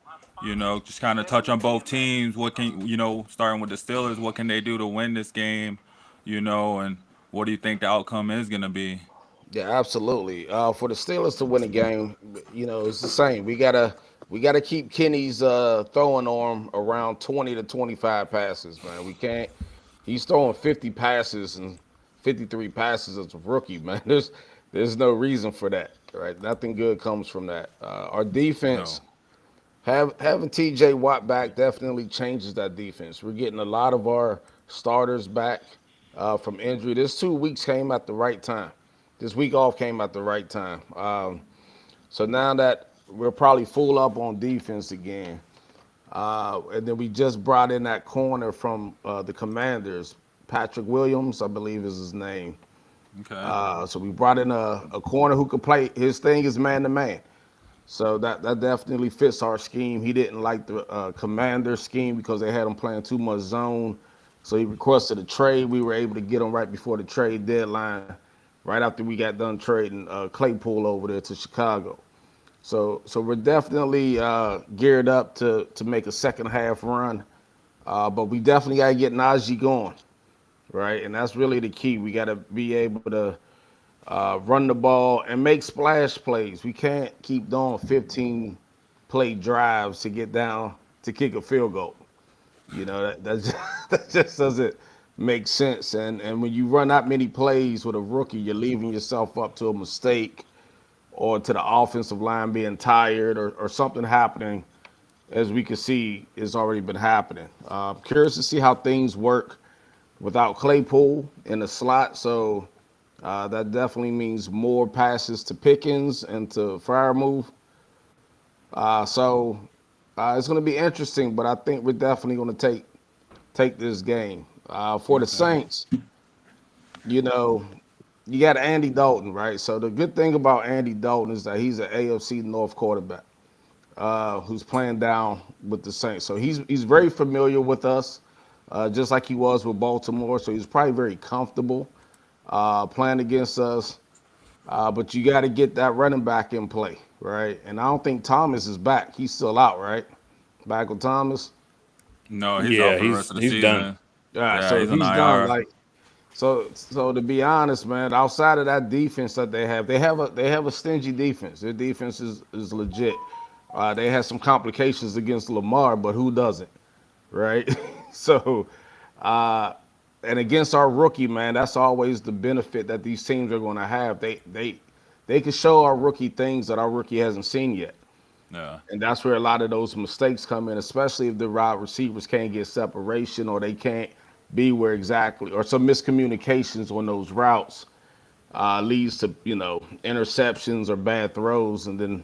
Just kind of touch on both teams. What can starting with the Steelers, what can they do to win this game? And what do you think the outcome is gonna be? Yeah, absolutely. For the Steelers to win a game, it's the same. We gotta keep Kenny's throwing arm around 20 to 25 passes, man. We can't. He's throwing 50 passes and 53 passes as a rookie, man. There's no reason for that, right? Nothing good comes from that. Our defense, having TJ Watt back definitely changes that defense. We're getting a lot of our starters back from injury. This 2 weeks came at the right time. This week off came at the right time. So now that we're probably full up on defense again, and then we just brought in that corner from the Commanders, Patrick Williams, I believe is his name. Okay. So we brought in a corner who could play. His thing is man-to-man. So that definitely fits our scheme. He didn't like the Commander scheme because they had him playing too much zone. So he requested a trade. We were able to get him right before the trade deadline, right after we got done trading Claypool over there to Chicago. So we're definitely geared up to make a second half run. But we definitely got to get Najee going, right? And that's really the key. We got to be able to run the ball and make splash plays. We can't keep doing 15 play drives to get down to kick a field goal. That just, that just doesn't make sense. And when you run that many plays with a rookie, you're leaving yourself up to a mistake or to the offensive line being tired or something happening, as we can see, it's already been happening. Curious to see how things work without Claypool in the slot. So that definitely means more passes to Pickens and to Freiermuth. So it's going to be interesting, but I think we're definitely going to take this game. For the Saints, you got Andy Dalton, right? So the good thing about Andy Dalton is that he's an AFC North quarterback who's playing down with the Saints. So he's very familiar with us, just like he was with Baltimore. So he's probably very comfortable playing against us. But you got to get that running back in play, right? And I don't think Thomas is back. He's still out, right? Back with Thomas. No, he's out for the rest of the season. Done. Yeah, so he's he's on done. IR. Like, so to be honest, man, outside of that defense that they have a stingy defense. Their defense is legit. They had some complications against Lamar, but who doesn't, right? So, and against our rookie, man, that's always the benefit that these teams are going to have. They can show our rookie things that our rookie hasn't seen yet. Yeah. And that's where a lot of those mistakes come in, especially if the wide receivers can't get separation or they can't be where exactly, or some miscommunications on those routes leads to, interceptions or bad throws. And then,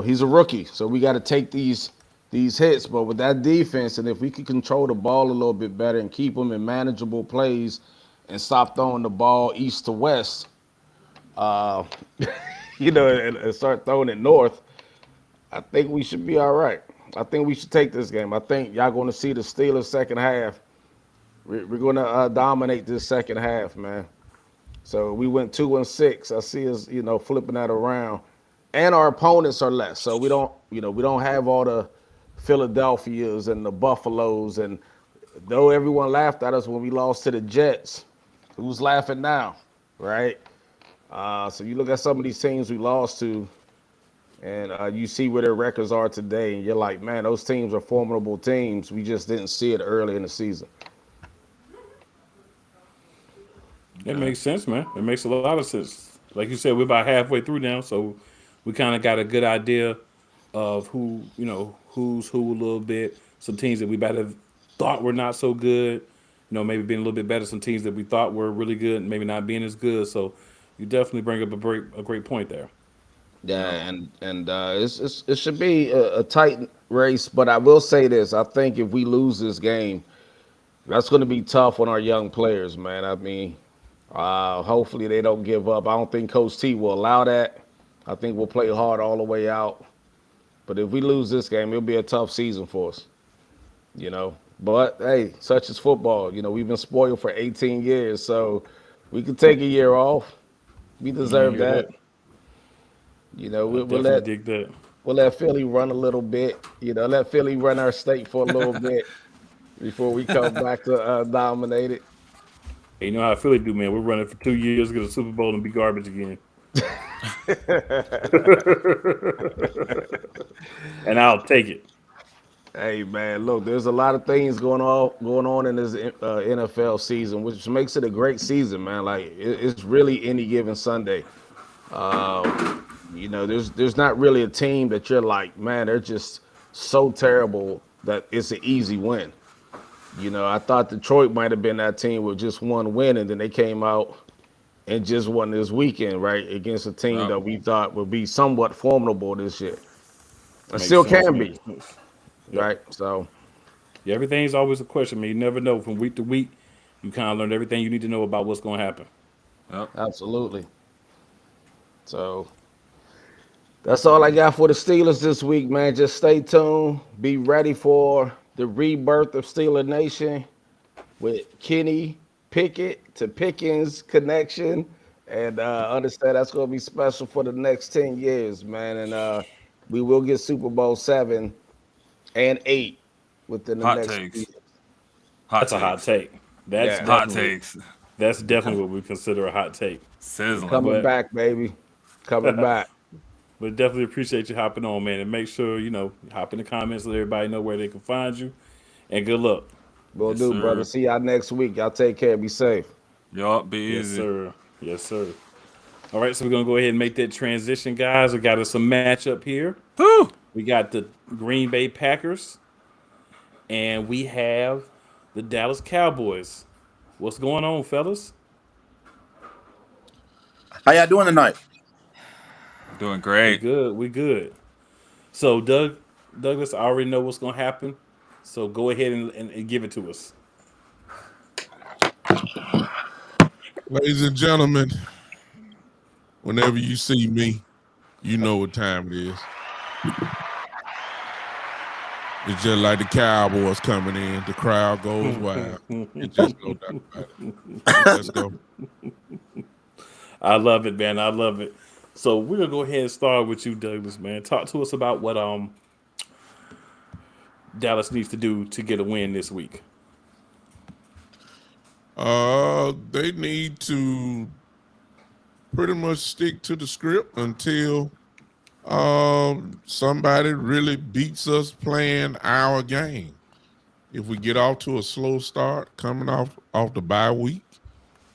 he's a rookie. So we got to take these hits. But with that defense, and if we could control the ball a little bit better and keep them in manageable plays and stop throwing the ball east to west, and start throwing it north, I think we should be all right. I think we should take this game. I think y'all going to see the Steelers second half. We're going to dominate this second half, man. So we went 2-6. I see us, flipping that around, and our opponents are less. So we don't have all the Philadelphias and the Buffaloes. And though everyone laughed at us when we lost to the Jets, who's laughing now, right? So you look at some of these teams we lost to, and you see where their records are today, and you're like, man, those teams are formidable teams. We just didn't see it early in the season. That makes sense, man. It makes a lot of sense. Like you said, we're about halfway through now, so we kind of got a good idea of who's who a little bit. Some teams that we might have thought were not so good, maybe being a little bit better. Some teams that we thought were really good, maybe not being as good. So you definitely bring up a great point there. Yeah, and it should be a tight race, but I will say this: I think if we lose this game, that's going to be tough on our young players, man. I mean, hopefully they don't give up. I don't think Coach T will allow that. I think we'll play hard all the way out. But if we lose this game, it'll be a tough season for us, But hey, such is football. We've been spoiled for 18 years, so we could take a year off. We deserve that. We'll let Philly run a little bit. Let Philly run our state for a little bit before we come back to dominate it. Hey, you know how Philly do, man. We're running for 2 years, get a Super Bowl, and be garbage again. And I'll take it. Hey man, look, there's a lot of things going on in this NFL season, which makes it a great season, man. Like it's really any given Sunday. There's not really a team that you're like, man, they're just so terrible that it's an easy win. I thought Detroit might have been that team with just one win, and then they came out and just won this weekend, right, against a team that we thought would be somewhat formidable this year. And still can be, right? So, yeah, everything's always a question, man. You never know. From week to week, you kind of learn everything you need to know about what's going to happen. Yep. Absolutely. So, that's all I got for the Steelers this week, man. Just stay tuned. Be ready for the rebirth of Steeler Nation with Kenny Pickett to Pickens connection. And understand that's going to be special for the next 10 years, man. And we will get Super Bowl 7 and 8 within the Hot next takes. 3 years. Hot That's a hot takes. take. That's Yeah. Hot definitely takes. that's definitely what we consider a hot take. Sizzling. Coming But back, baby. Coming back. but definitely appreciate you hopping on, man, and make sure hop in the comments, let everybody know where they can find you, and good luck. Will Yes, do, sir. brother. See y'all next week. Y'all take care. Be safe. Yup, be Yes, easy. sir. Yes, sir. All right, so we're gonna go ahead and make that transition, guys. We got us a matchup here. Whew. We got the Green Bay Packers, and we have the Dallas Cowboys. What's going on, fellas? How y'all doing tonight? Doing We great. good. We good. So, Douglas, I already know what's gonna happen. So go ahead and give it to us. Ladies and gentlemen, whenever you see me, you know what time it is. It's just like the Cowboys coming in. The crowd goes wild. It's just no doubt about it. Let's go. I love it, man. I love it. So we're gonna go ahead and start with you, Douglas, man. Talk to us about what Dallas needs to do to get a win this week. They need to pretty much stick to the script until somebody really beats us playing our game. If we get off to a slow start coming off the bye week,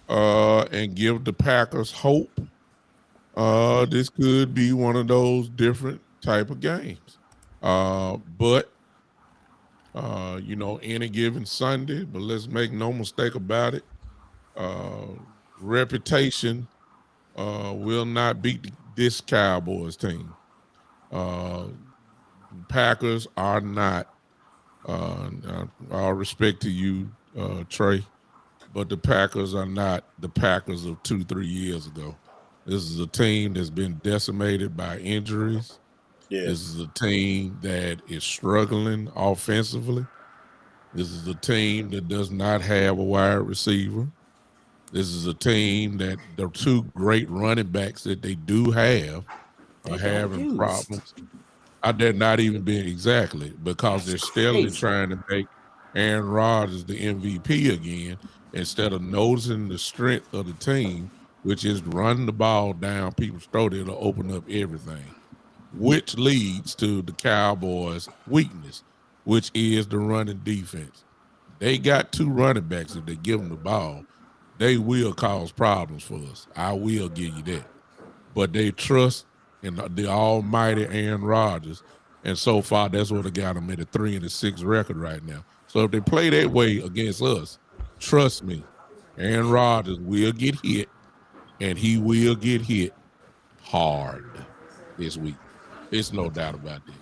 and give the Packers hope, this could be one of those different type of games. But any given Sunday, but let's make no mistake about it, reputation will not beat this Cowboys team. Packers are not, all respect to you, Trey, but the Packers are not the Packers of 2-3 years ago. This is a team that's been decimated by injuries. Yeah. This is a team that is struggling offensively. This is a team that does not have a wide receiver. This is a team that the two great running backs that they do have are having problems. They're not even being exactly because they're steadily trying to make Aaron Rodgers the MVP again instead of noticing the strength of the team, which is running the ball down people's throat. It'll open up everything, which leads to the Cowboys' weakness, which is the running defense. They got two running backs. If they give them the ball, they will cause problems for us. I will give you that. But they trust in the almighty Aaron Rodgers, and so far that's what got them at a 3-6 record right now. So if they play that way against us, trust me, Aaron Rodgers will get hit, and he will get hit hard this week. It's no doubt about that.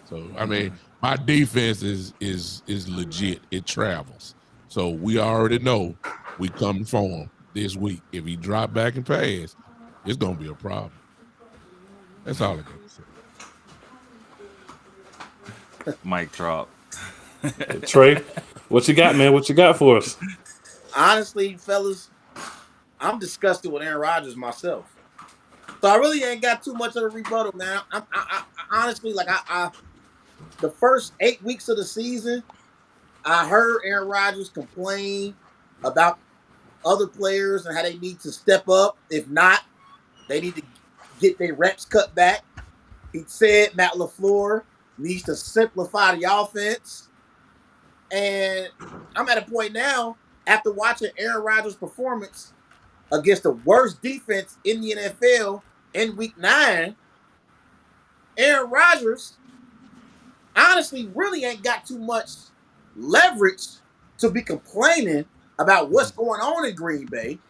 So I mean, my defense is legit. It travels. So we already know we coming for him this week. If he drop back and pass, it's gonna be a problem. That's all I got to say. Mic drop. Trey, what you got, man? What you got for us? Honestly, fellas, I'm disgusted with Aaron Rodgers myself. So I really ain't got too much of a rebuttal, man. I honestly, like, the first 8 weeks of the season, I heard Aaron Rodgers complain about other players and how they need to step up. If not, they need to get their reps cut back. He said Matt LaFleur needs to simplify the offense. And I'm at a point now, after watching Aaron Rodgers' performance against the worst defense in the NFL in Week 9, Aaron Rodgers honestly really ain't got too much leverage to be complaining about what's going on in Green Bay,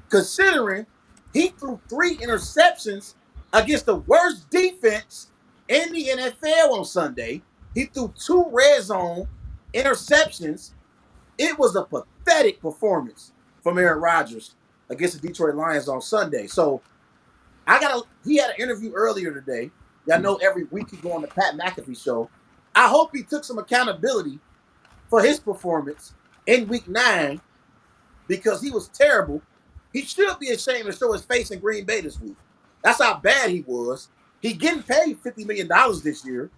considering he threw 3 interceptions against the worst defense in the NFL on Sunday. He threw 2 red zone interceptions. It was a pathetic performance from Aaron Rodgers against the Detroit Lions on Sunday. So he had an interview earlier today. Y'all know every week he go on the Pat McAfee show. I hope he took some accountability for his performance in Week 9 because he was terrible. He should be ashamed to show his face in Green Bay this week. That's how bad he was. He getting paid $50 million this year.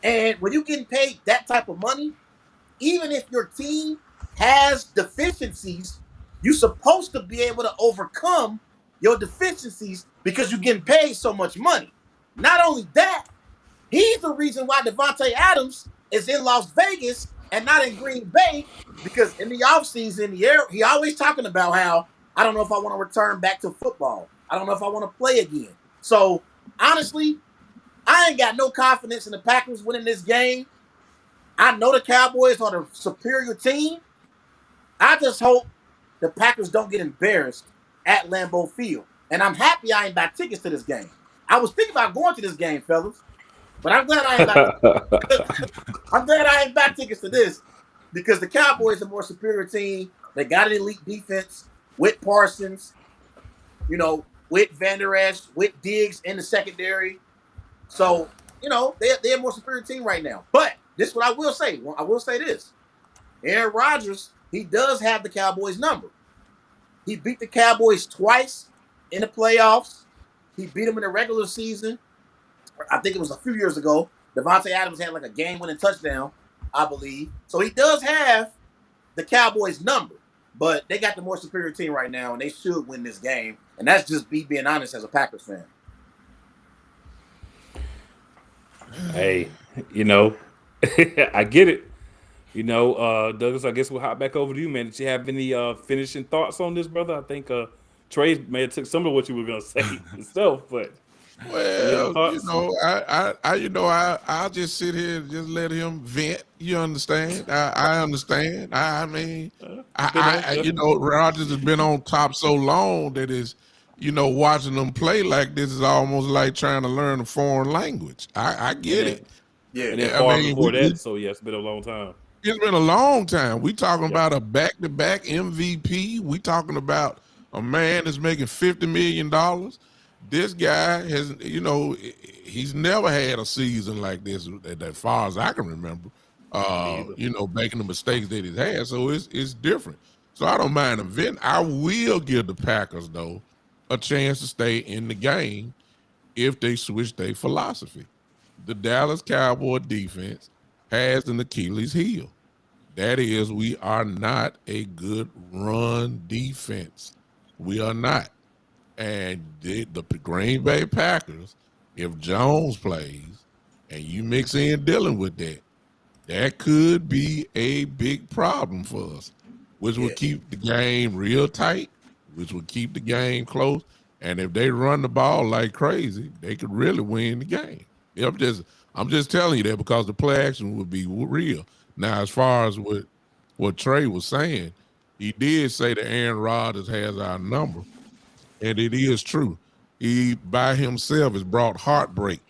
And when you're getting paid that type of money even if your team has deficiencies, you're supposed to be able to overcome your deficiencies because you're getting paid so much money. Not only that, he's the reason why Davante Adams is in Las Vegas and not in Green Bay, because in the offseason, he always talking about how, I don't know if I want to return back to football. I don't know if I want to play again. So, honestly, I ain't got no confidence in the Packers winning this game. I know the Cowboys are the superior team. I just hope the Packers don't get embarrassed at Lambeau Field. And I'm happy I ain't buy tickets to this game. I was thinking about going to this game, fellas, but I'm glad I ain't buy tickets to this, because the Cowboys are a more superior team. They got an elite defense with Parsons, with Van Der Esch, with Diggs in the secondary. So, they're a more superior team right now. But this is what I will say. I will say this. Aaron Rodgers, he does have the Cowboys number. He beat the Cowboys twice in the playoffs. He beat them in the regular season. I think it was a few years ago. Davante Adams had like a game-winning touchdown, I believe. So he does have the Cowboys number. But they got the more superior team right now, and they should win this game. And that's just me being honest as a Packers fan. Hey, I get it. Douglas, I guess we'll hop back over to you, man. Did you have any finishing thoughts on this, brother? I think Trey may have took some of what you were going to say himself, but well, I'll just sit here and just let him vent. You understand? I understand. I mean, Rodgers has been on top so long that is, watching them play like this is almost like trying to learn a foreign language. I get it. Yeah, and then before that, so yeah, it's been a long time. It's been a long time. We talking about a back-to-back MVP. We talking about a man that's making $50 million. This guy has, he's never had a season like this, as far as I can remember. Making the mistakes that he's had, so it's different. So I don't mind him venting. I will give the Packers, though, a chance to stay in the game if they switch their philosophy. The Dallas Cowboy defense has an Achilles heel. That is, we are not a good run defense. We are not. And the Green Bay Packers, if Jones plays and you mix in Dillon with that could be a big problem for us, which would keep the game real tight, which would keep the game close. And if they run the ball like crazy, they could really win the game. I'm just telling you that because the play action would be real. Now, as far as what Trey was saying, he did say that Aaron Rodgers has our number, and it is true. He, by himself, has brought heartbreak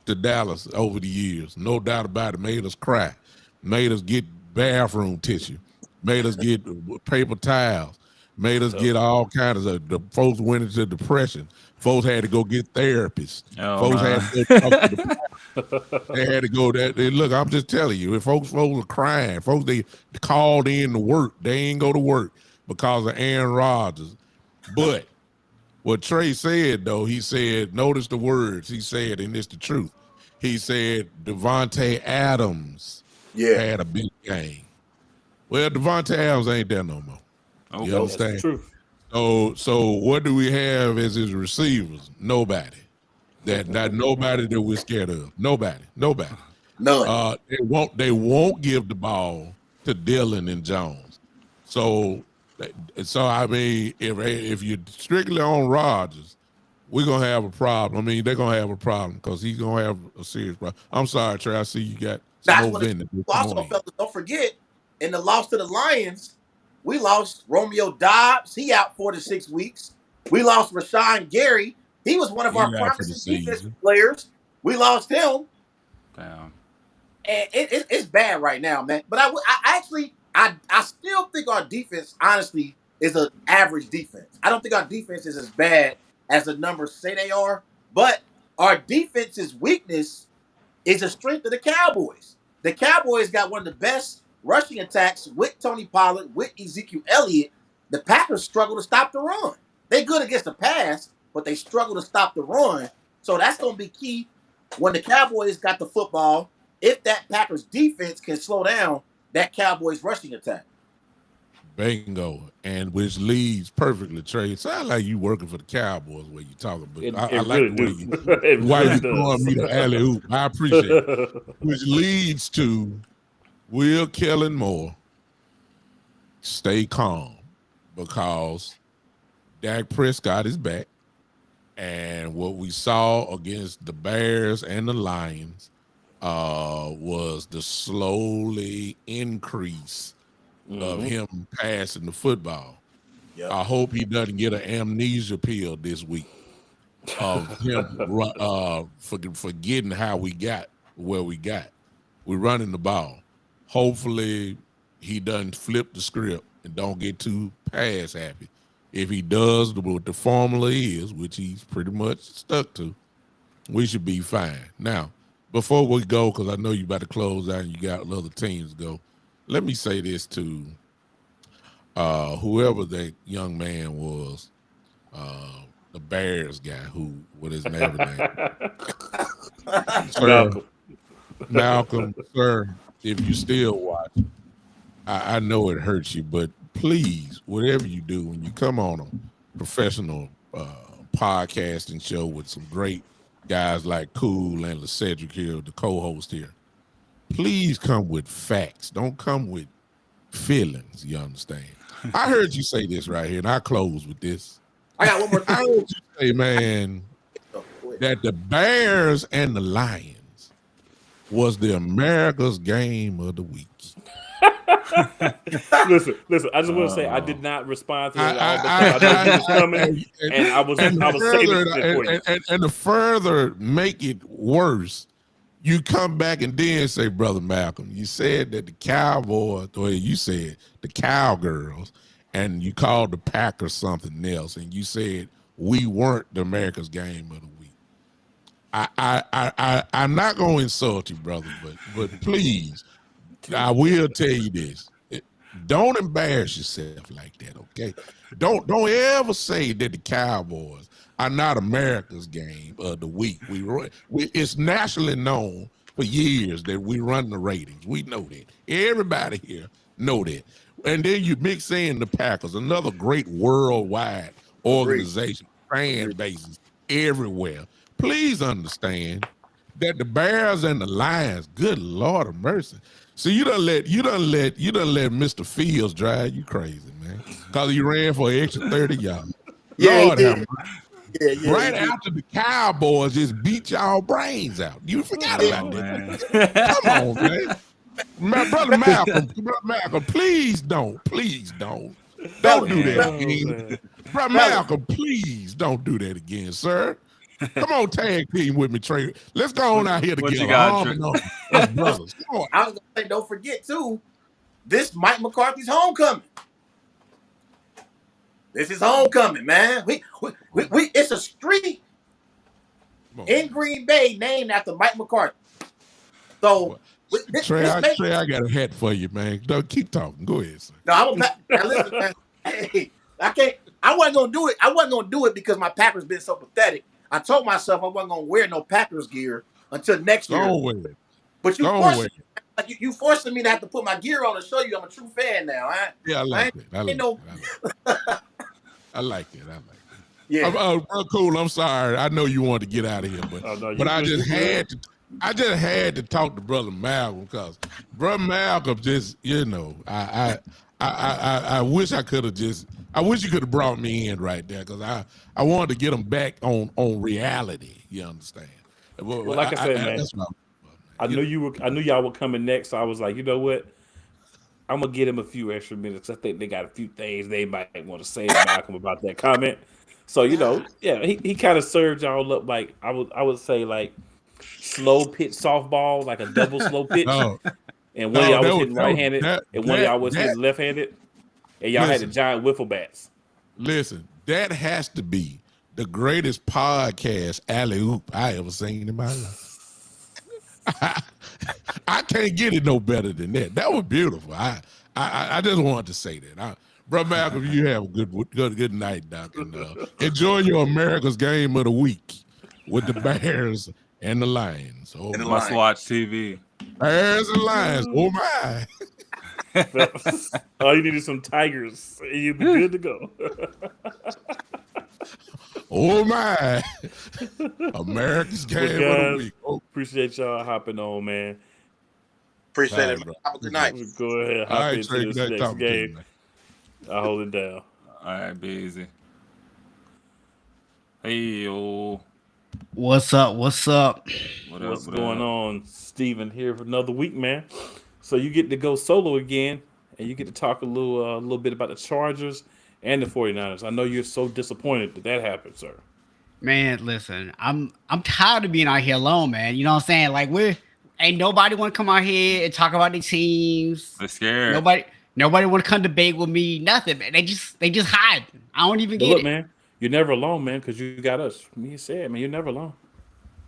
to Dallas over the years. No doubt about it. Made us cry. Made us get bathroom tissue. Made us get paper towels. Made us get all kinds of the folks went into depression. Folks had to go get therapists. Folks had to go talk to the they had to go there. Look, I'm just telling you, if folks were crying, folks they called in to work, they ain't go to work because of Aaron Rodgers. But what Trey said, though, he said, notice the words he said, and it's the truth. He said Davante Adams had a big game. Well, Davante Adams ain't there no more. Okay, you understand? That's the truth. So what do we have as his receivers? Nobody. Not nobody that we're scared of. Nobody. None. They won't give the ball to Dillon and Jones. So I mean, if you're strictly on Rodgers, we're gonna have a problem. I mean, they're gonna have a problem because he's gonna have a serious problem. I'm sorry, Trey. I see you got some more vending. Also, fellas, don't forget, in the loss to the Lions, we lost Romeo Dobbs. He out 4 to 6 weeks. We lost Rashawn Gary. He was one of our promising defensive players. We lost him. Damn. And it's bad right now, man. But I still think our defense, honestly, is an average defense. I don't think our defense is as bad as the numbers say they are. But our defense's weakness is the strength of the Cowboys. The Cowboys got one of the best rushing attacks with Tony Pollard, with Ezekiel Elliott. The Packers struggle to stop the run. They're good against the pass, but they struggle to stop the run. So that's going to be key when the Cowboys got the football. If that Packers defense can slow down, that Cowboys rushing attack. Bingo, and which leads perfectly, Trey. Sound like you working for the Cowboys where you talking, but I like really the way do. why Really you does. throwing me the alley oop. I appreciate it. Which leads to will Kellen Moore stay calm because Dak Prescott is back, and what we saw against the Bears and the Lions was the slowly increase of him passing the football. Yep. I hope he doesn't get an amnesia pill this week of him forgetting how we got where we got. We're running the ball. Hopefully he doesn't flip the script and don't get too pass happy. If he does what the formula is, which he's pretty much stuck to, we should be fine. Now, before we go, because I know you about to close out and you got other teams to go, let me say this to whoever that young man was, the Bears guy what his name? Sir, Malcolm, sir, if you still watch, I know it hurts you, but please, whatever you do, when you come on a professional podcasting show with some great guys like Cool and 𝐶edric here, the co-host here, please come with facts. Don't come with feelings, you understand? I heard you say this right here, and I close with this. I got one more thing. I heard you say, man, that the Bears and the Lions was the America's game of the week. listen. I just want to say I did not respond to that because I knew it was coming, and I was saving it for you. And to further make it worse, you come back and then say, Brother Malcolm, you said that the Cowboys, or you said the Cowgirls, and you called the Packers something else, and you said we weren't the America's game of the week. I'm not going to insult you, brother, but please, I will tell you this. Don't embarrass yourself like that, okay? Don't ever say that the Cowboys are not America's game of the week. It's nationally known for years that we run the ratings. We know that. Everybody here know that. And then you mix in the Packers, another great worldwide organization, fan bases everywhere. Please understand that the Bears and the Lions, good Lord of mercy. So you done let Mr. Fields drive you crazy, man. Because he ran for an extra 30 yards. Yeah, Lord have mercy. Yeah, right after the Cowboys just beat y'all brains out. You forgot about that. Come on, man. Brother Malcolm, please don't. Don't do that again. Brother Malcolm, please don't do that again, sir. Come on, tag team with me, Trey. Let's go on out here together. You got, us brothers. Come on. I was gonna say, don't forget too, this Mike McCarthy's homecoming. This is homecoming, man. We it's a street in Green Bay named after Mike McCarthy. So Trey, I got a hat for you, man. Don't keep talking. Go ahead, sir. No, now listen, man. Hey, I wasn't gonna do it. I wasn't gonna do it because my Packers been so pathetic. I told myself I wasn't gonna wear no Packers gear until next year. Don't wear it. But you forcing me to have to put my gear on to show you I'm a true fan now. I like it. I like it. Yeah. Cool. I'm sorry. I know you wanted to get out of here, but I just had to talk to Brother Malcolm because Brother Malcolm just, I wish I could have I wish you could have brought me in right there because I wanted to get him back on reality. You understand? Well, like I said, man, I knew y'all were coming next, so I was like, you know what? I'm gonna get him a few extra minutes. I think they got a few things they might want to say to Malcolm about that comment. So he kind of served y'all up like I would say like slow pitch softball, like a double slow pitch. And one of y'all was hitting right-handed, and one of y'all was hitting left-handed, and y'all had the giant wiffle bats. Listen, that has to be the greatest podcast alley-oop I ever seen in my life. I can't get it no better than that. That was beautiful. I just wanted to say that. Brother Malcolm, you have a good night, Doc. And, enjoy your America's game of the week with the Bears and the Lions. Must watch TV. Bears and Lions. Oh my. All you need is some tigers, and you'll be good to go. Oh my! America's game of the week. Oh, Appreciate y'all hopping on, man. Appreciate it. bro. Have a good night. Go ahead, All hop right, into Trey, this good next talking to you, game. man. I'll hold it down. All right, be easy. Hey, yo. What's up? What's up? What's going on? Steven here for another week, man. So you get to go solo again, and you get to talk a little bit about the Chargers and the 49ers. I know you're so disappointed that happened, sir. Man, listen, I'm tired of being out here alone, man. You know what I'm saying? Like ain't nobody want to come out here and talk about their teams. They're scared. Nobody want to come debate with me. Nothing, man. They just hide. I don't even get it, man. You're never alone, man, because you got us. Me and said, man, you're never alone.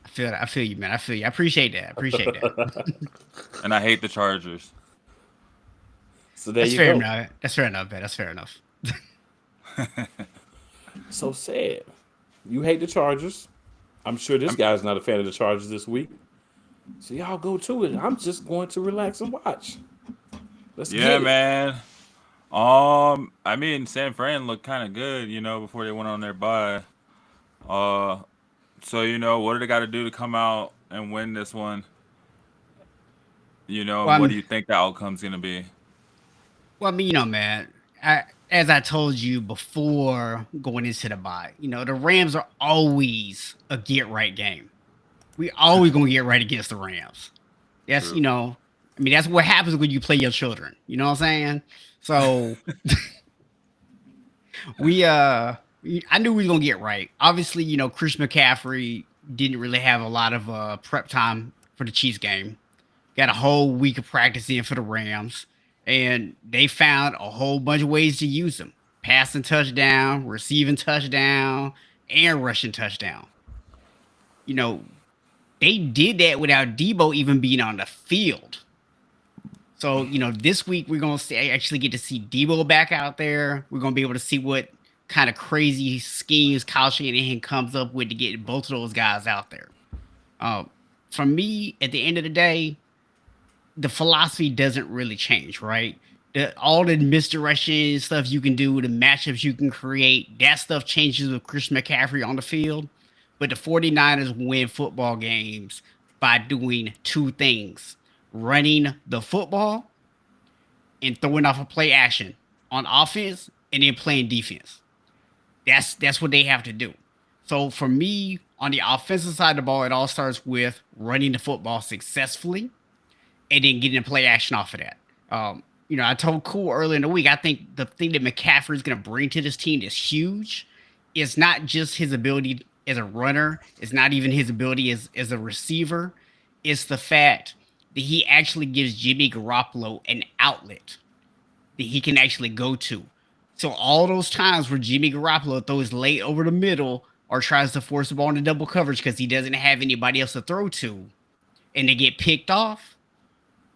I feel you, man. I feel you. I appreciate that. And I hate the Chargers. So there That's you fair go. enough. That's fair enough, man. That's fair enough. So sad. You hate the Chargers. I'm sure this guy's not a fan of the Chargers this week. So y'all go to it. I'm just going to relax and watch. Let's get it. Man. I mean, San Fran looked kind of good, before they went on their bye. So, what do they got to do to come out and win this one? What do you think the outcome's going to be? Well, I mean, man, as I told you before going into the bye, the Rams are always a get-right game. We always going to get right against the Rams. That's, True. That's what happens when you play your children. You know what I'm saying? So I knew we were going to get right. Obviously, Chris McCaffrey didn't really have a lot of prep time for the Chiefs game. Got a whole week of practice in for the Rams. And they found a whole bunch of ways to use him. Passing touchdown, receiving touchdown, and rushing touchdown. They did that without Debo even being on the field. So, this week we're going to actually get to see Debo back out there. We're going to be able to see what kind of crazy schemes Kyle Shanahan comes up with to get both of those guys out there. For me, at the end of the day, the philosophy doesn't really change, right? All the misdirection stuff you can do, the matchups you can create, that stuff changes with Chris McCaffrey on the field. But the 49ers win football games by doing two things: running the football and throwing off a play action on offense, and then playing defense. That's what they have to do. So for me, on the offensive side of the ball, it all starts with running the football successfully and then getting a play action off of that. I told Cool earlier in the week, I think the thing that McCaffrey is going to bring to this team is huge. It's not just his ability as a runner. It's not even his ability as a receiver. It's the fact that he actually gives Jimmy Garoppolo an outlet that he can actually go to. So all those times where Jimmy Garoppolo throws late over the middle or tries to force the ball into double coverage because he doesn't have anybody else to throw to, and they get picked off,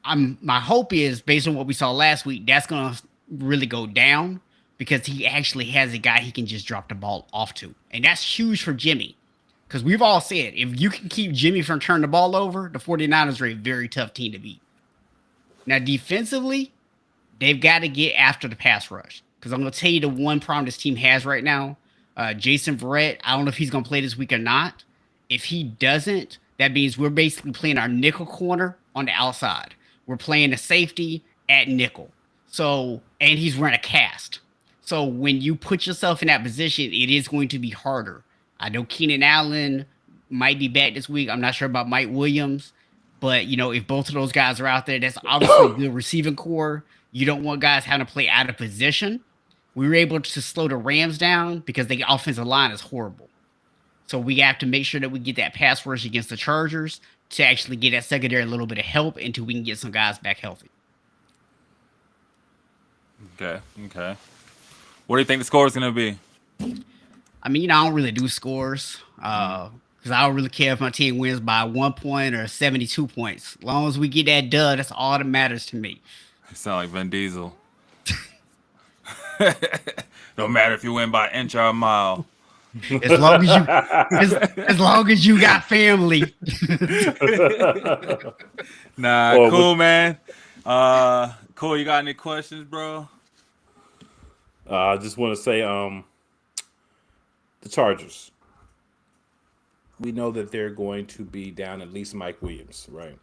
my hope is, based on what we saw last week, that's going to really go down because he actually has a guy he can just drop the ball off to. And that's huge for Jimmy. Because we've all said, if you can keep Jimmy from turning the ball over, the 49ers are a very tough team to beat. Now, defensively, they've got to get after the pass rush. Because I'm going to tell you the one problem this team has right now, Jason Verrett, I don't know if he's going to play this week or not. If he doesn't, that means we're basically playing our nickel corner on the outside. We're playing the safety at nickel. So, and he's running a cast. So when you put yourself in that position, it is going to be harder. I know Keenan Allen might be back this week. I'm not sure about Mike Williams. But, if both of those guys are out there, that's obviously a good receiving core. You don't want guys having to play out of position. We were able to slow the Rams down because the offensive line is horrible. So we have to make sure that we get that pass rush against the Chargers to actually get that secondary a little bit of help until we can get some guys back healthy. Okay. What do you think the score is going to be? I don't really do scores because I don't really care if my team wins by 1 point or 72 points. As long as we get that dub, that's all that matters to me. You sound like Vin Diesel. Don't matter if you win by an inch or a mile. As long as you got family. Cool, man. Cool. You got any questions, bro? I just want to say, the Chargers. We know that they're going to be down at least Mike Williams, right?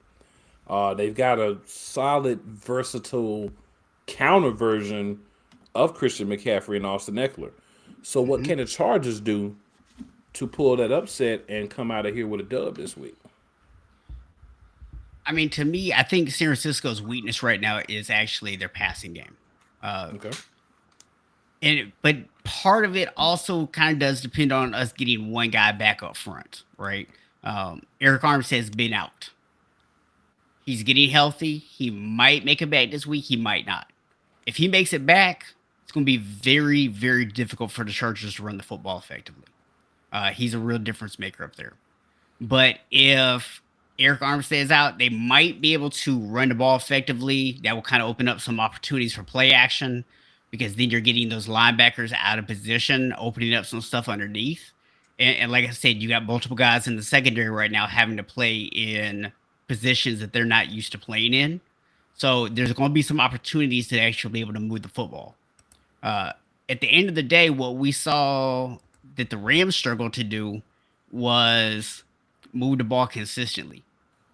They've got a solid, versatile counter version of Christian McCaffrey and Austin Eckler. So, what can the Chargers do to pull that upset and come out of here with a dub this week? I mean, to me, I think San Francisco's weakness right now is actually their passing game. Okay. But part of it also kind of does depend on us getting one guy back up front, right? Eric Armstead's been out. He's getting healthy. He might make it back this week. He might not. If he makes it back, it's going to be very, very difficult for the Chargers to run the football effectively. He's a real difference maker up there. But if Eric Armstead is out, they might be able to run the ball effectively. That will kind of open up some opportunities for play action, because then you're getting those linebackers out of position, opening up some stuff underneath. And like I said, you got multiple guys in the secondary right now having to play in positions that they're not used to playing in. So there's going to be some opportunities to actually be able to move the football. At the end of the day, what we saw that the Rams struggled to do was move the ball consistently.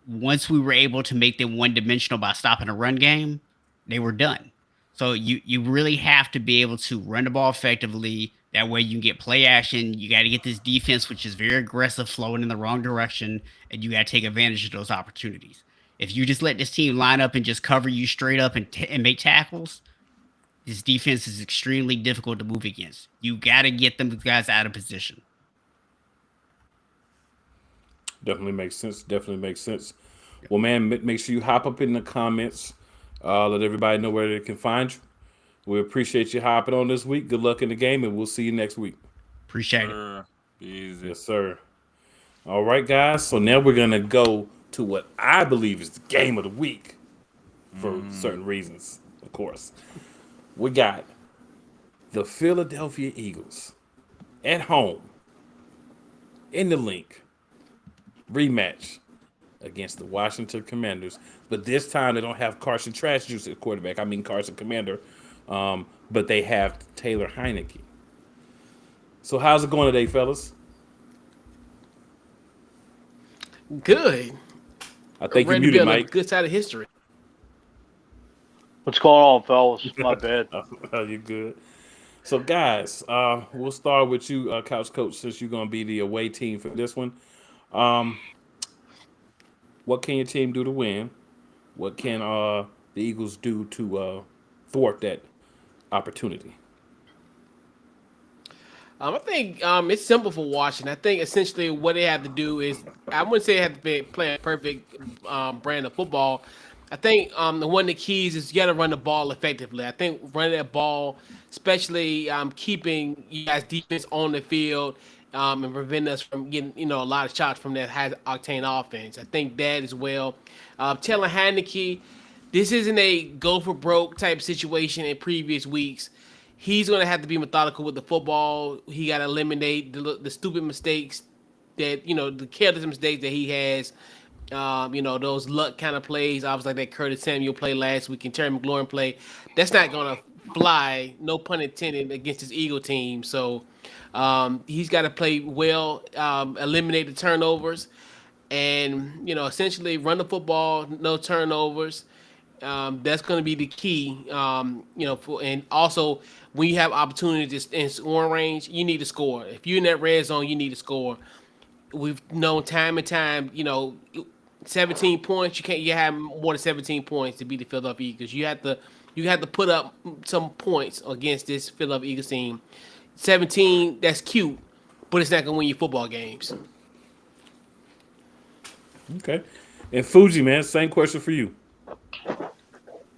Once we were able to make them one-dimensional by stopping a run game, they were done. So you really have to be able to run the ball effectively. That way you can get play action. You got to get this defense, which is very aggressive, flowing in the wrong direction, and you got to take advantage of those opportunities. If you just let this team line up and just cover you straight up and make tackles, this defense is extremely difficult to move against. You got to get them guys out of position. Definitely makes sense. Definitely makes sense. Well, man, make sure you hop up in the comments. Let everybody know where they can find you. We appreciate you hopping on this week. Good luck in the game, and we'll see you next week. Appreciate it. Easy. Yes, sir. All right, guys. So now we're going to go to what I believe is the game of the week for certain reasons, of course. We got the Philadelphia Eagles at home in the Link rematch against the Washington Commanders. But this time they don't have Carson Trash Juice at quarterback. I mean Carson Commander. But they have Taylor Heineke. So how's it going today, fellas? Good. I think you're Ready to be muted, on the Mike. good side of history. What's going on, fellas? My bad. Oh, you're good. So, guys, we'll start with you, Couch Coach, since you're going to be the away team for this one. What can your team do to win? What can the Eagles do to thwart that opportunity? I think it's simple for Washington. I think essentially what they have to do is, I wouldn't say they have to play a perfect brand of football. I think one of the keys is you got to run the ball effectively. I think running that ball, especially keeping you guys defense on the field and preventing us from getting a lot of shots from that high octane offense. I think that as well. Taylor Heineke, this isn't a go for broke type situation in previous weeks. He's going to have to be methodical with the football. He got to eliminate the stupid mistakes that, the careless mistakes that he has. Those luck kind of plays, obviously like that Curtis Samuel play last week and Terry McLaurin play. That's not going to fly, no pun intended, against this Eagle team. So he's got to play well, eliminate the turnovers, and, essentially run the football, no turnovers. That's going to be the key, and also when you have opportunities in scoring range, you need to score. If you're in that red zone, you need to score. We've known time and time, 17 points. You have more than 17 points to beat the Philadelphia Eagles. You have to put up some points against this Philadelphia Eagles team. 17, that's cute, but it's not going to win you football games. Okay. And Fuji, man, same question for you.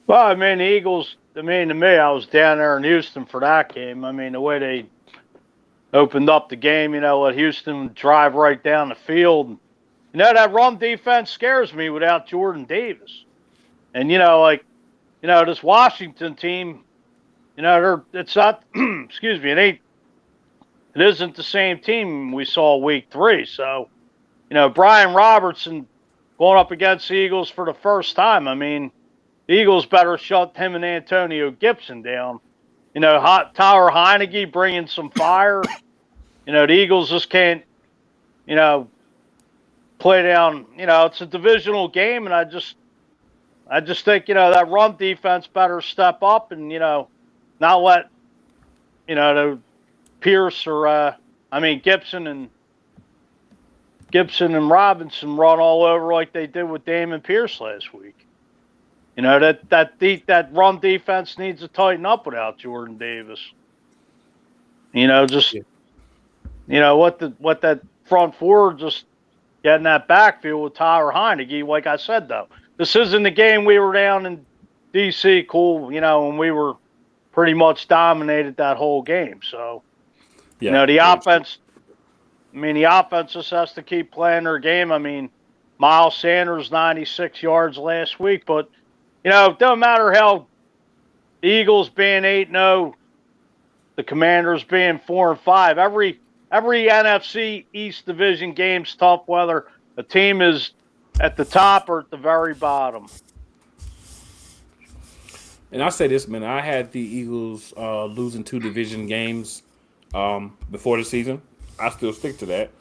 Well, I mean, the Eagles, to me, I was down there in Houston for that game. I mean, the way they opened up the game, let Houston drive right down the field. That run defense scares me without Jordan Davis. And, this Washington team, it's not, excuse me, it isn't the same team we saw week 3. So, Brian Robertson going up against the Eagles for the first time. I mean, the Eagles better shut him and Antonio Gibson down. You know, Tyler Heineke bringing some fire. You know, the Eagles just can't, you know, play down. You know, it's a divisional game, and I just think, you know, that run defense better step up and, you know, not let, you know, the Pierce or Gibson and Robinson run all over like they did with Damon Pierce last week. You know, that run defense needs to tighten up without Jordan Davis. You know, just you know what that front four just getting that backfield with Tyler Heineke. Like I said, though, this isn't the game we were down in D.C. Cool, you know, and we were pretty much dominated that whole game. So, you know, the offense. I mean, the offense just has to keep playing their game. I mean, Miles Sanders 96 yards last week, but you know, it doesn't matter how the Eagles being 8-0, the Commanders being 4-5. Every NFC East Division game's tough, whether a team is at the top or at the very bottom. And I say this, man, I had the Eagles losing 2 division games before the season. I still stick to that.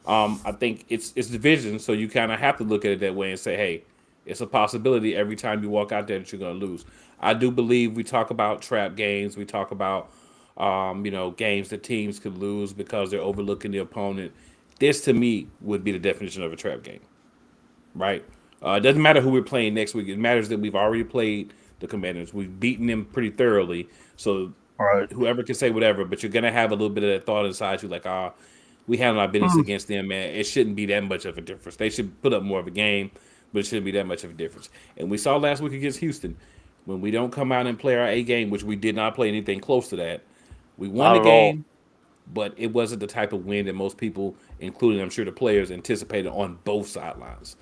I think it's division, so you kind of have to look at it that way and say, hey, it's a possibility every time you walk out there that you're going to lose. I do believe we talk about trap games. We talk about, you know, games that teams could lose because they're overlooking the opponent. This, to me, would be the definition of a trap game, right? It doesn't matter who we're playing next week. It matters that we've already played the Commanders. We've beaten them pretty thoroughly. So whoever can say whatever, but you're going to have a little bit of that thought inside you like, we handled our business against them, man. It shouldn't be that much of a difference. They should put up more of a game, but it shouldn't be that much of a difference. And we saw last week against Houston, when we don't come out and play our A game, which we did not play anything close to that, we won the game, but it wasn't the type of win that most people, including I'm sure the players, anticipated on both sidelines.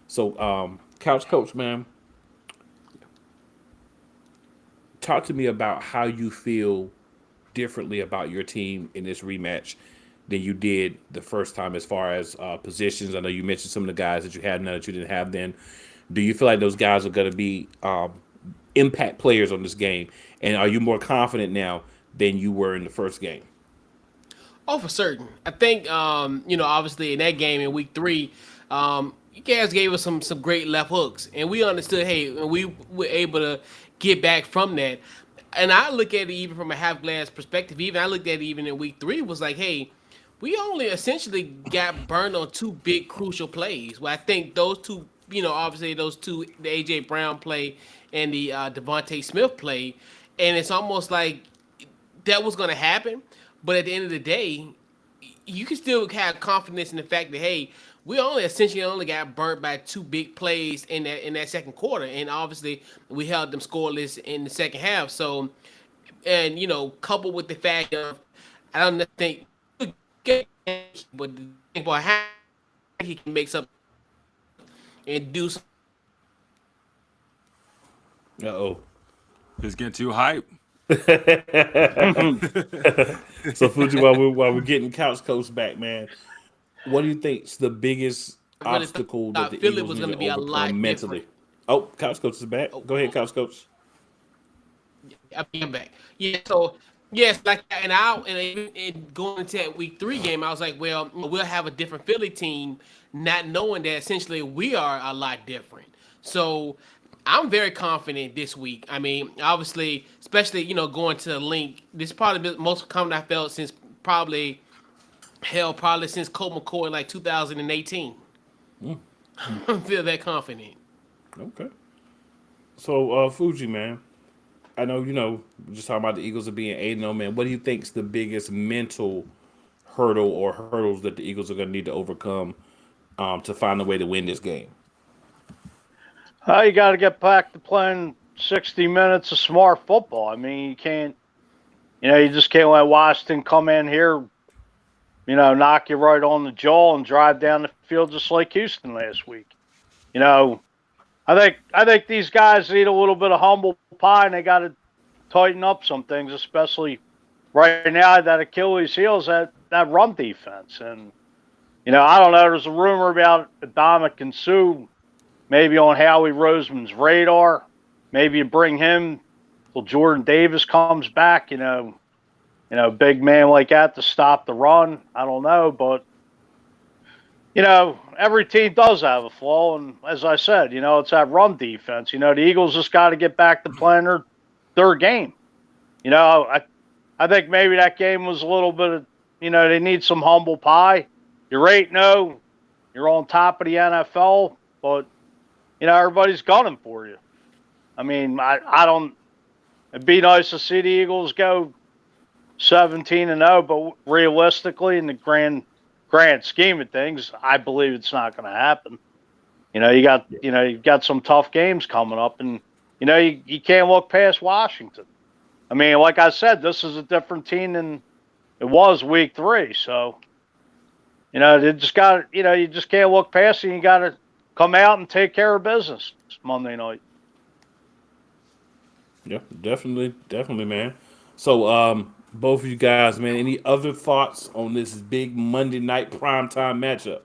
So, Couch Coach, man, talk to me about how you feel differently about your team in this rematch than you did the first time as far as positions. I know you mentioned some of the guys that you had now that you didn't have then. Do you feel like those guys are going to be impact players on this game? And are you more confident now than you were in the first game? Oh, for certain. I think, you know, obviously in that game in week 3, you guys gave us some great left hooks. And we understood, hey, we were able to get back from that. And I look at it even from a half-glass perspective. Even I looked at it even in week 3, was like, hey, we only essentially got burned on 2 big crucial plays. Well, I think those 2, you know, obviously those 2, the A.J. Brown play and the Devontae Smith play, and it's almost like that was going to happen. But at the end of the day, you can still have confidence in the fact that, hey, we essentially only got burnt by 2 big plays in that second quarter, and obviously we held them scoreless in the second half. So, and you know, coupled with the fact of, I don't think, but the thing about how he can make something and do something. It's getting too hype. So Fuji, while we're getting Couch Coach back, man, what do you think's the biggest obstacle that the Philly Eagles was need going to to be a lot overcome mentally? different. Oh, Couch Coach is back. Go ahead, Couch Coach. I'm back. Yeah, so yes, like, and going into that week 3 game, I was like, well, we'll have a different Philly team, not knowing that essentially we are a lot different. So I'm very confident this week. I mean, obviously, especially, you know, going to the link, this is probably the most confident I felt since probably since Colt McCoy in like 2018. I feel that confident. Okay. So, Fuji, man, I know, you know, we're just talking about the Eagles are being 8-0, man. What do you think's the biggest mental hurdle or hurdles that the Eagles are going to need to overcome to find a way to win this game? You got to get back to playing 60 minutes of smart football. I mean, you just can't let Washington come in here, you know, knock you right on the jaw and drive down the field just like Houston last week. You know, I think these guys need a little bit of humble pie, and they got to tighten up some things, especially right now that Achilles heel is that run defense. And, you know, I don't know, there's a rumor about 𝐏𝐀𝐑𝐓𝐍𝐿 maybe on Howie Roseman's radar. maybe you bring him till Jordan Davis comes back. Big man like that to stop the run. I don't know, but every team does have a flaw, and as I said, it's that run defense. The Eagles just got to get back to playing their game. I think maybe that game was a little bit of, they need some humble pie. You're 8-0, you're on top of the NFL, but everybody's gunning for you. I mean, I don't. It'd be nice to see the Eagles go 17-0, but realistically, in the grand scheme of things, I believe it's not going to happen. You've got some tough games coming up, and you can't look past Washington. I mean, like I said, this is a different team than it was week 3. So, they just got you just can't look past it. You got to come out and take care of business Monday night. Yeah, definitely, man. So, both of you guys, man, any other thoughts on this big Monday night primetime matchup?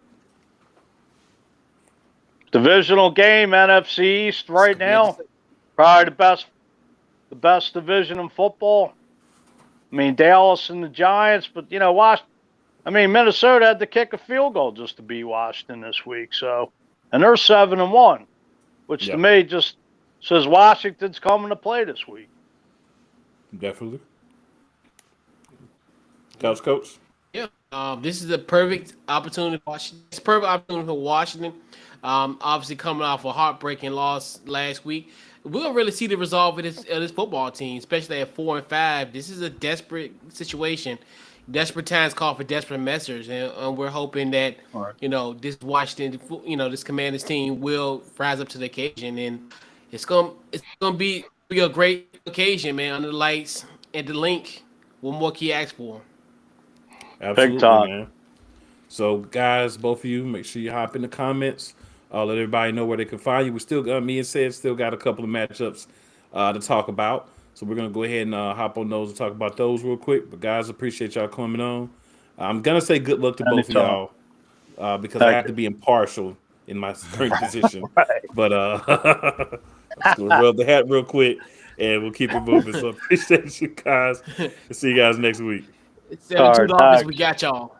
Divisional game, NFC East right now. Probably the best division in football. I mean, Dallas and the Giants, but Minnesota had to kick a field goal just to beat Washington this week. So, and they're 7-1, which to me just says Washington's coming to play this week. Definitely. Coach. Yeah, this is a perfect opportunity. It's a perfect opportunity for Washington. Obviously, coming off a heartbreaking loss last week, we don't really see the resolve of this football team, especially at 4-5. This is a desperate situation. Desperate times call for desperate measures, and we're hoping that this Washington, this Commanders team will rise up to the occasion, and it's gonna be a great occasion, man. Under the lights at the link, what more can you ask for? Absolutely, man. So, guys, both of you, make sure you hop in the comments. Let everybody know where they can find you. We still got, me and Sid still got a couple of matchups to talk about. So we're going to go ahead and hop on those and talk about those real quick. But, guys, appreciate y'all coming on. I'm going to say good luck to both of y'all because I have to be impartial in my current position. But let's go rub the hat real quick, and we'll keep it moving. So appreciate you guys. See you guys next week. $72, we got y'all.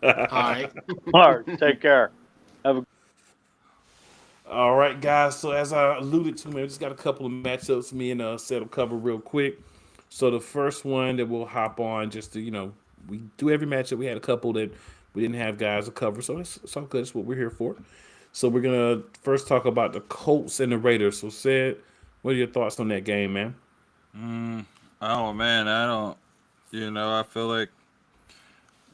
All right. All right, take care. All right, guys. So as I alluded to, man, we just got a couple of matchups me and Seth will cover real quick. So the first one that we'll hop on just to, we do every matchup. We had a couple that we didn't have guys to cover. So it's all good. That's what we're here for. So we're going to first talk about the Colts and the Raiders. So Seth, what are your thoughts on that game, man? Oh, man, I feel like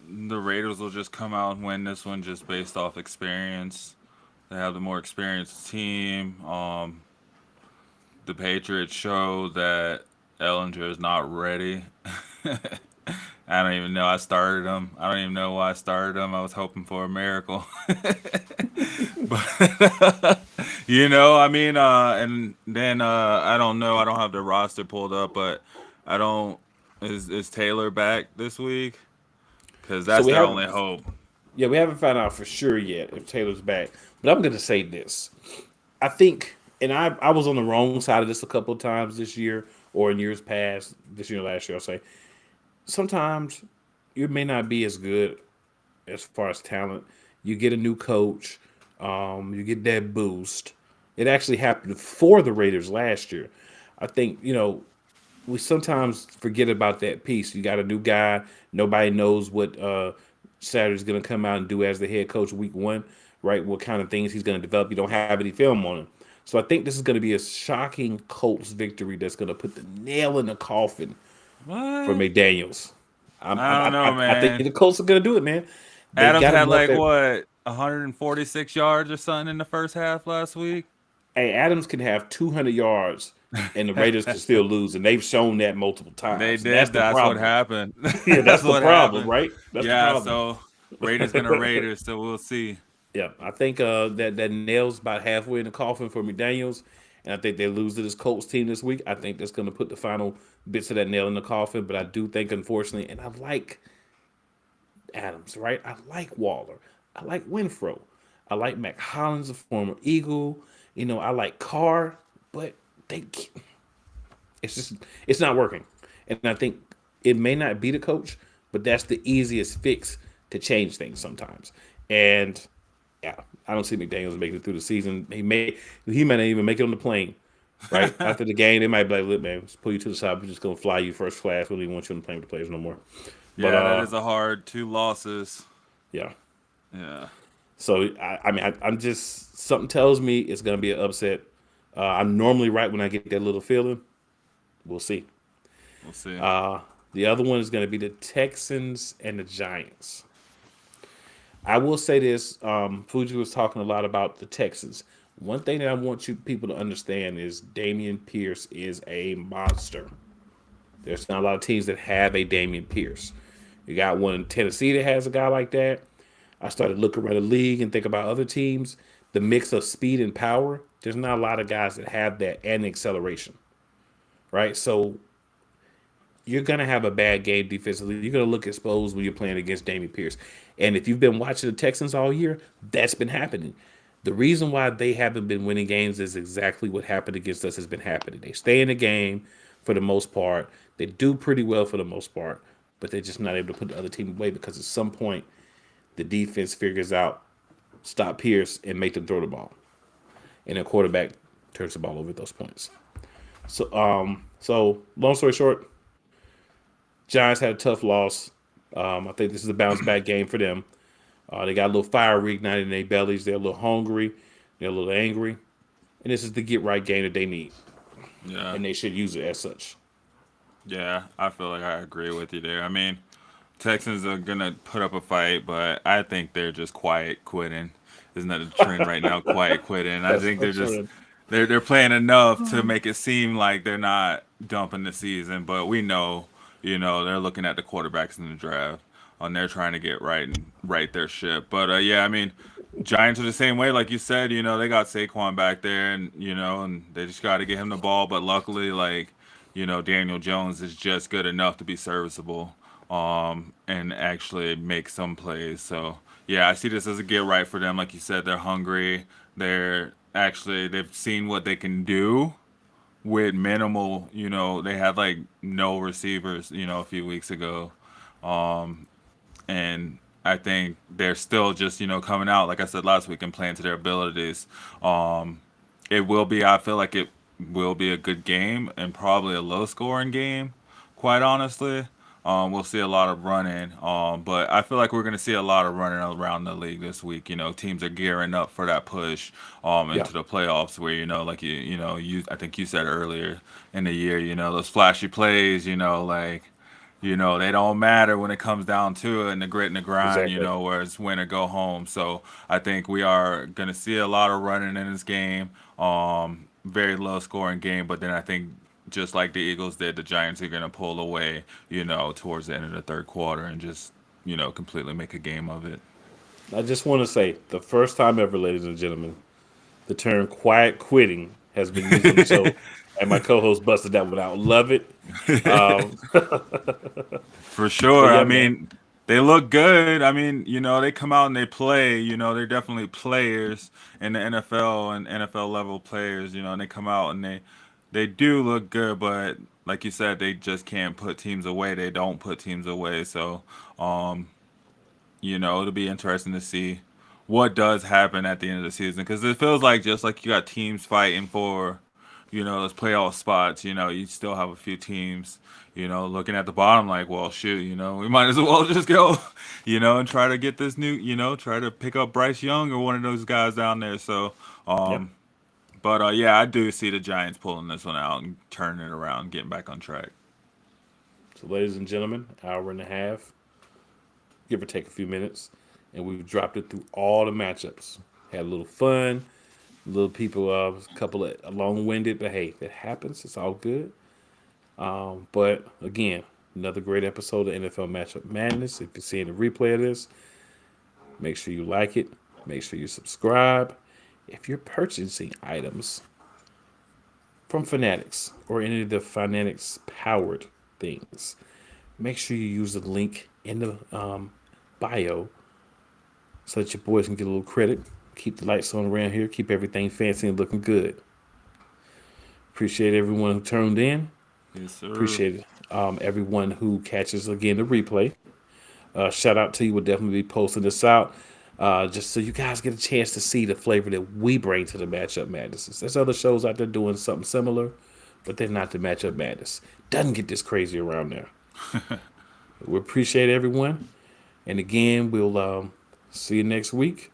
the Raiders will just come out and win this one just based off experience. They have the more experienced team. The Patriots show that Ellinger is not ready. I don't even know I started him. I don't even know why I started him. I was hoping for a miracle. But, and then I don't know. I don't have the roster pulled up, but is Taylor back this week? Because that's their only hope. Yeah, we haven't found out for sure yet if Taylor's back. But I'm going to say this. I think, and I was on the wrong side of this a couple of times this year or in years past, this year, last year, I'll say. Sometimes you may not be as good as far as talent. You get a new coach. You get that boost. It actually happened for the Raiders last year. I think, we sometimes forget about that piece. You got a new guy. Nobody knows what Saturday's going to come out and do as the head coach week 1, right? What kind of things he's going to develop. You don't have any film on him. So I think this is going to be a shocking Colts victory that's going to put the nail in the coffin for McDaniels. I don't know, man. I think the Colts are going to do it, man. Adams had 146 yards or something in the first half last week? Hey, Adams can have 200 yards and the Raiders can still lose, and they've shown that multiple times. They did. That's what happened. Yeah, that's the problem, right? That's the problem. So Raiders gonna Raiders, so we'll see. Yeah, I think that nails about halfway in the coffin for McDaniels, and I think they lose to this Colts team this week. I think that's going to put the final bits of that nail in the coffin, but I do think, unfortunately, and I like Adams, right? I like Waller. I like Winfro. I like Mac Hollins, a former Eagle. I like Carr, but it's not working. And I think it may not be the coach, but that's the easiest fix to change things sometimes. And yeah, I don't see McDaniels making it through the season. He may not even make it on the plane. Right after the game, they might be like, "Look, man, let's pull you to the side. We're just gonna fly you first class. We don't even want you on the plane with the players no more." Yeah, But that is a hard 2 losses. yeah. Yeah. So I'm just, something tells me it's gonna be an upset. I'm normally right when I get that little feeling. We'll see. We'll see. The other one is gonna be the Texans and the Giants. I will say this: Fuji was talking a lot about the Texans. One thing that I want you people to understand is Dameon Pierce is a monster. There's not a lot of teams that have a Dameon Pierce. You got one in Tennessee that has a guy like that. I started looking around the league and think about other teams. The mix of speed and power, there's not a lot of guys that have that and acceleration, right? So you're going to have a bad game defensively. You're going to look exposed when you're playing against Dameon Pierce. And if you've been watching the Texans all year, that's been happening. The reason why they haven't been winning games is exactly what happened against us has been happening. They stay in the game for the most part. They do pretty well for the most part, but they're just not able to put the other team away because at some point the defense figures out, stop Pierce and make them throw the ball. And the quarterback turns the ball over at those points. So long story short, Giants had a tough loss. I think this is a bounce back game for them. They got a little fire reignited in their bellies. They're a little hungry. They're a little angry. And this is the get-right game that they need. Yeah. And they should use it as such. Yeah, I feel like I agree with you there. I mean, Texans are going to put up a fight, but I think they're just quiet quitting. Isn't that a trend right now? Quiet quitting. I think they're playing enough to make it seem like they're not dumping the season, but we know, they're looking at the quarterbacks in the draft. And they're trying to get right their ship. But yeah, I mean, Giants are the same way, like you said. They got Saquon back there, and and they just got to get him the ball. But luckily, Daniel Jones is just good enough to be serviceable, and actually make some plays. So yeah, I see this as a get right for them. Like you said, they're hungry. They've seen what they can do with minimal. They had no receivers. A few weeks ago. And I think they're still just, coming out, like I said last week, and playing to their abilities. I feel like it will be a good game and probably a low-scoring game, quite honestly. We'll see a lot of running, but I feel like we're going to see a lot of running around the league this week. Teams are gearing up for that push into the playoffs where, I think you said earlier in the year, those flashy plays, they don't matter when it comes down to it in the grit and the grind, Exactly. where it's win or go home. So I think we are going to see a lot of running in this game, very low scoring game. But then I think just like the Eagles did, the Giants are going to pull away, towards the end of the third quarter and just, completely make a game of it. I just want to say, the first time ever, ladies and gentlemen, the term quiet quitting has been used on the show. And my co-host busted that one out. Love it. For sure. Yeah, I mean, they look good. I mean, they come out and they play. They're definitely players in the NFL and NFL level players. And they come out and they do look good, but like you said, they just can't put teams away. They don't put teams away. So, it'll be interesting to see what does happen at the end of the season, because it feels like just like you got teams fighting for those playoff spots. You still have a few teams, looking at the bottom like, well, shoot, we might as well just go, and try to get this new, try to pick up Bryce Young or one of those guys down there. So, but yeah, I do see the Giants pulling this one out and turning it around, getting back on track. So, ladies and gentlemen, hour and a half, give or take a few minutes, and we've dropped it through all the matchups. Had a little fun. Little people, a couple of long-winded, but hey, it happens. It's all good. But again, another great episode of NFL Matchup Madness. If you're seeing the replay of this, make sure you like it. Make sure you subscribe. If you're purchasing items from Fanatics or any of the Fanatics-powered things, make sure you use the link in the bio so that your boys can get a little credit. Keep the lights on around here. Keep everything fancy and looking good. Appreciate everyone who turned in. Yes, sir. Appreciate everyone who catches again the replay. Shout out to you. We'll definitely be posting this out just so you guys get a chance to see the flavor that we bring to the Matchup Madnesses. There's other shows out there doing something similar, but they're not the Matchup Madness. Doesn't get this crazy around there. We appreciate everyone. And again, we'll see you next week.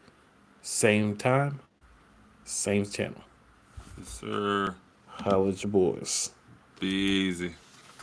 Same time, same channel. Yes, sir. Holla at your boys. Be easy.